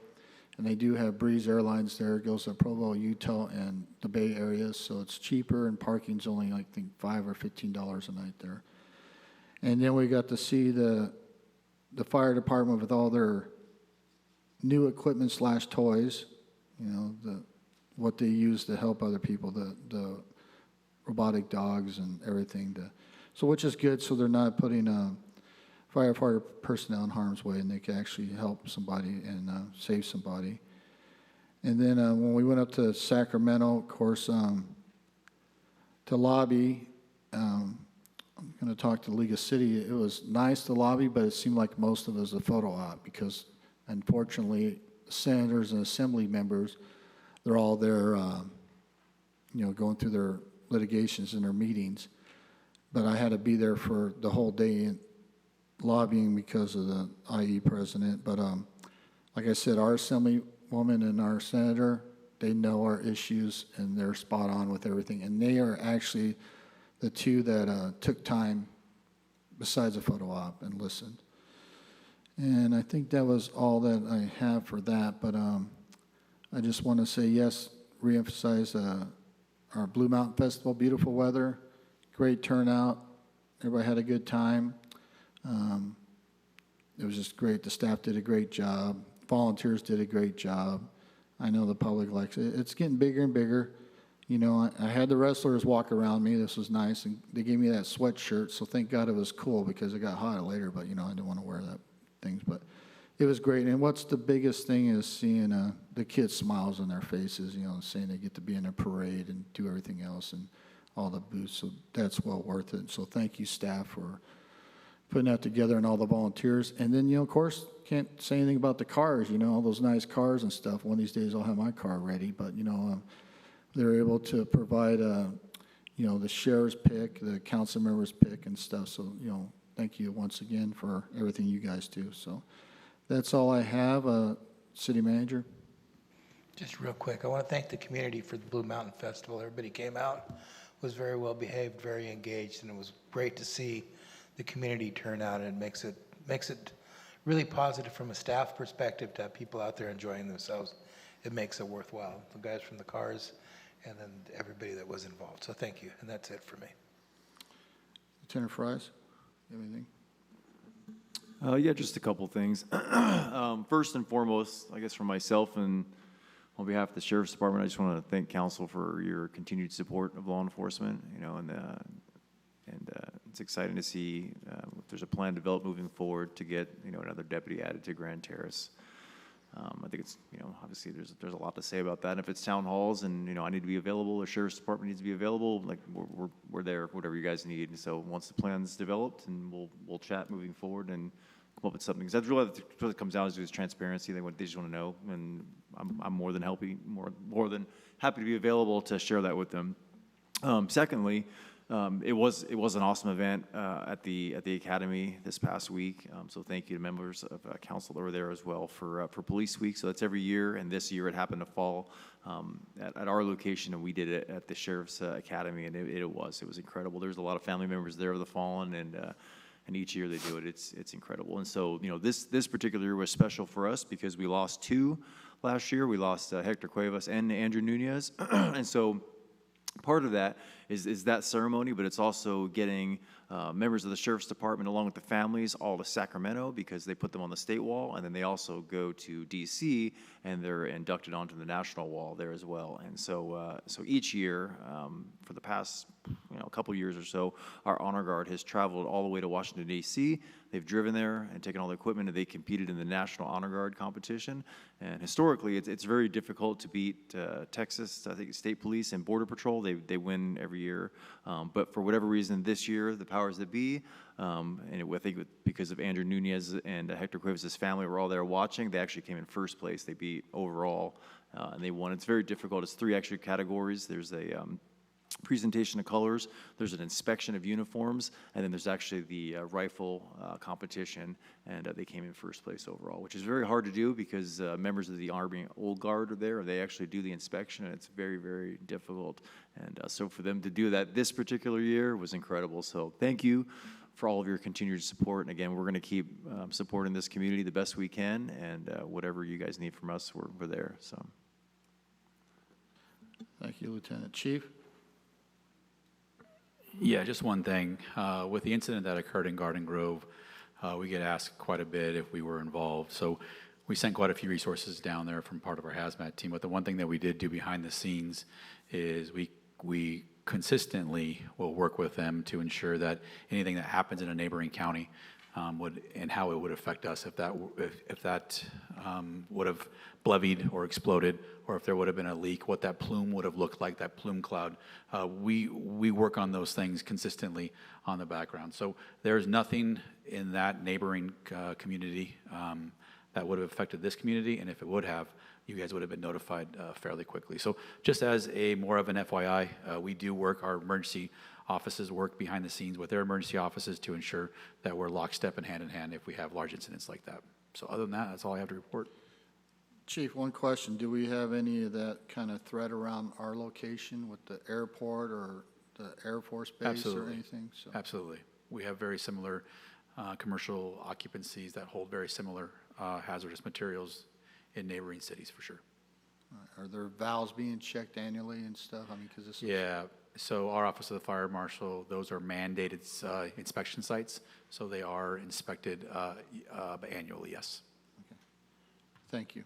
And they do have Breeze Airlines there. It goes to Provo, Utah, and the Bay Area, so it's cheaper, and parking's only, I think, $5 or $15 a night there. And then we got to see the fire department with all their new equipment / toys, you know, what they use to help other people, the robotic dogs and everything. So which is good, so they're not putting firefighter personnel in harm's way, and they can actually help somebody and save somebody. And then when we went up to Sacramento, of course, to lobby, I'm going to talk to the League of City. It was nice to lobby, but it seemed like most of it was a photo op because, unfortunately, senators and assembly members, they're all there, you know, going through their litigations and their meetings. But I had to be there for the whole day lobbying because of the IE president. But like I said, our assemblywoman and our senator, they know our issues and they're spot on with everything. And they are actually the two that took time besides a photo op and listened. And I think that was all that I have for that. But I just want to say yes, reemphasize our Blue Mountain Festival, beautiful weather, great turnout. Everybody had a good time. It was just great. The staff did a great job. Volunteers did a great job. I know the public likes it. It's getting bigger and bigger. You know, I had the wrestlers walk around me. This was nice. And they gave me that sweatshirt, so thank God it was cool because it got hot later, but, you know, I didn't want to wear that things. But it was great. And what's the biggest thing is seeing the kids' smiles on their faces, you know, saying they get to be in a parade and do everything else and all the booths. So that's well worth it. So thank you, staff, for putting that together and all the volunteers. And then, you know, of course, can't say anything about the cars, you know, all those nice cars and stuff. One of these days I'll have my car ready. But, you know, they're able to provide, you know, the sheriff's pick, the council members' pick and stuff. So, you know, thank you once again for everything you guys do. So that's all I have. City Manager. Just real quick, I want to thank the community for the Blue Mountain Festival. Everybody came out, was very well behaved, very engaged, and it was great to see the community turn out. And it makes it really positive from a staff perspective to have people out there enjoying themselves. It makes it worthwhile. The guys from the cars and then everybody that was involved. So thank you, and that's it for me. Lieutenant Fries, you have anything? Yeah, just a couple things. First and foremost, I guess for myself and on behalf of the Sheriff's Department, I just want to thank council for your continued support of law enforcement. You know, and it's exciting to see if there's a plan developed moving forward to get, you know, another deputy added to Grand Terrace. I think it's, you know, obviously there's a lot to say about that. And if it's town halls and, you know, I need to be available, or Sheriff's Department needs to be available, like we're there, whatever you guys need. And so once the plan's developed, and we'll chat moving forward and come up with something. Because that's really what it comes down to is transparency. They just want to know, and I'm more than happy to be available to share that with them. Secondly, it was an awesome event at the Academy this past week. So thank you to members of council that were there as well for Police Week. So that's every year, and this year it happened to fall at our location, and we did it at the Sheriff's Academy, and it was incredible. There's a lot of family members there of the fallen, and each year they do it. It's incredible. And so, you know, this particular year was special for us because we lost two last year. We lost Hector Cuevas and Andrew Nunez, and so part of that is that ceremony, but it's also getting members of the Sheriff's Department along with the families all to Sacramento because they put them on the state wall, and then they also go to DC and they're inducted onto the national wall there as well. And so each year for the past couple years or so, our honor guard has traveled all the way to Washington DC. They've driven there and taken all the equipment, and they competed in the National Honor Guard competition. And historically, it's very difficult to beat Texas, I think, State Police and Border Patrol. They win every year. But for whatever reason, this year, the powers that be, I think because of Andrew Nunez and Hector Cuevas' family were all there watching, they actually came in first place. They beat overall, and they won. It's very difficult. It's three extra categories. There's presentation of colors, there's an inspection of uniforms, and then there's actually the rifle competition, and they came in first place overall, which is very hard to do because members of the Army Old Guard are there, and they actually do the inspection, and it's very, very difficult. And so for them to do that this particular year was incredible. So thank you for all of your continued support. And again, we're going to keep supporting this community the best we can, and whatever you guys need from us, we're there. So. Thank you, Lieutenant. Chief? Yeah, just one thing. With the incident that occurred in Garden Grove, we get asked quite a bit if we were involved. So we sent quite a few resources down there from part of our hazmat team. But the one thing that we did do behind the scenes is we consistently will work with them to ensure that anything that happens in a neighboring county would, and how it would affect us if that would have blevied or exploded, or if there would have been a leak, what that plume would have looked like, that plume cloud. We work on those things consistently on the background. So there's nothing in that neighboring community that would have affected this community, and if it would have, you guys would have been notified fairly quickly. So just as a more of an FYI, we do work, our emergency offices work behind the scenes with their emergency offices to ensure that we're lockstep and hand in hand if we have large incidents like that. So other than that, that's all I have to report. Chief, one question. Do we have any of that kind of threat around our location with the airport or the Air Force Base Absolutely. or anything? So. Absolutely. We have very similar commercial occupancies that hold very similar hazardous materials in neighboring cities, for sure. Are there valves being checked annually and stuff? I mean, because this is... Yeah, so our Office of the Fire Marshal, those are mandated inspection sites, so they are inspected annually, yes. Okay. Thank you.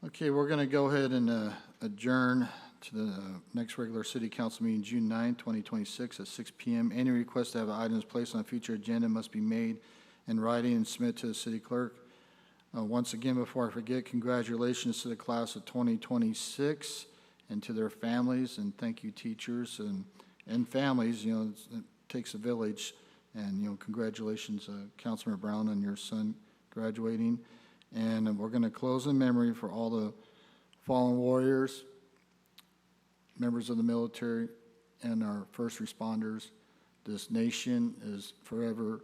Okay, we're going to go ahead and adjourn to the next regular City Council meeting, June 9, 2026 at 6 p.m. Any request to have items placed on a future agenda must be made in writing and submit to the City Clerk. Once again, before I forget, congratulations to the class of 2026 and to their families, and thank you, teachers and families. You know, it takes a village, and, you know, congratulations, Councilman Brown, on your son graduating. And we're going to close in memory for all the fallen warriors, members of the military, and our first responders. This nation is forever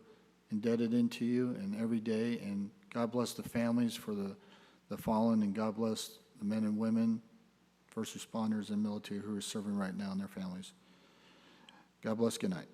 indebted into you and every day, and God bless the families for the fallen, and God bless the men and women, first responders and military who are serving right now and their families. God bless. Good night.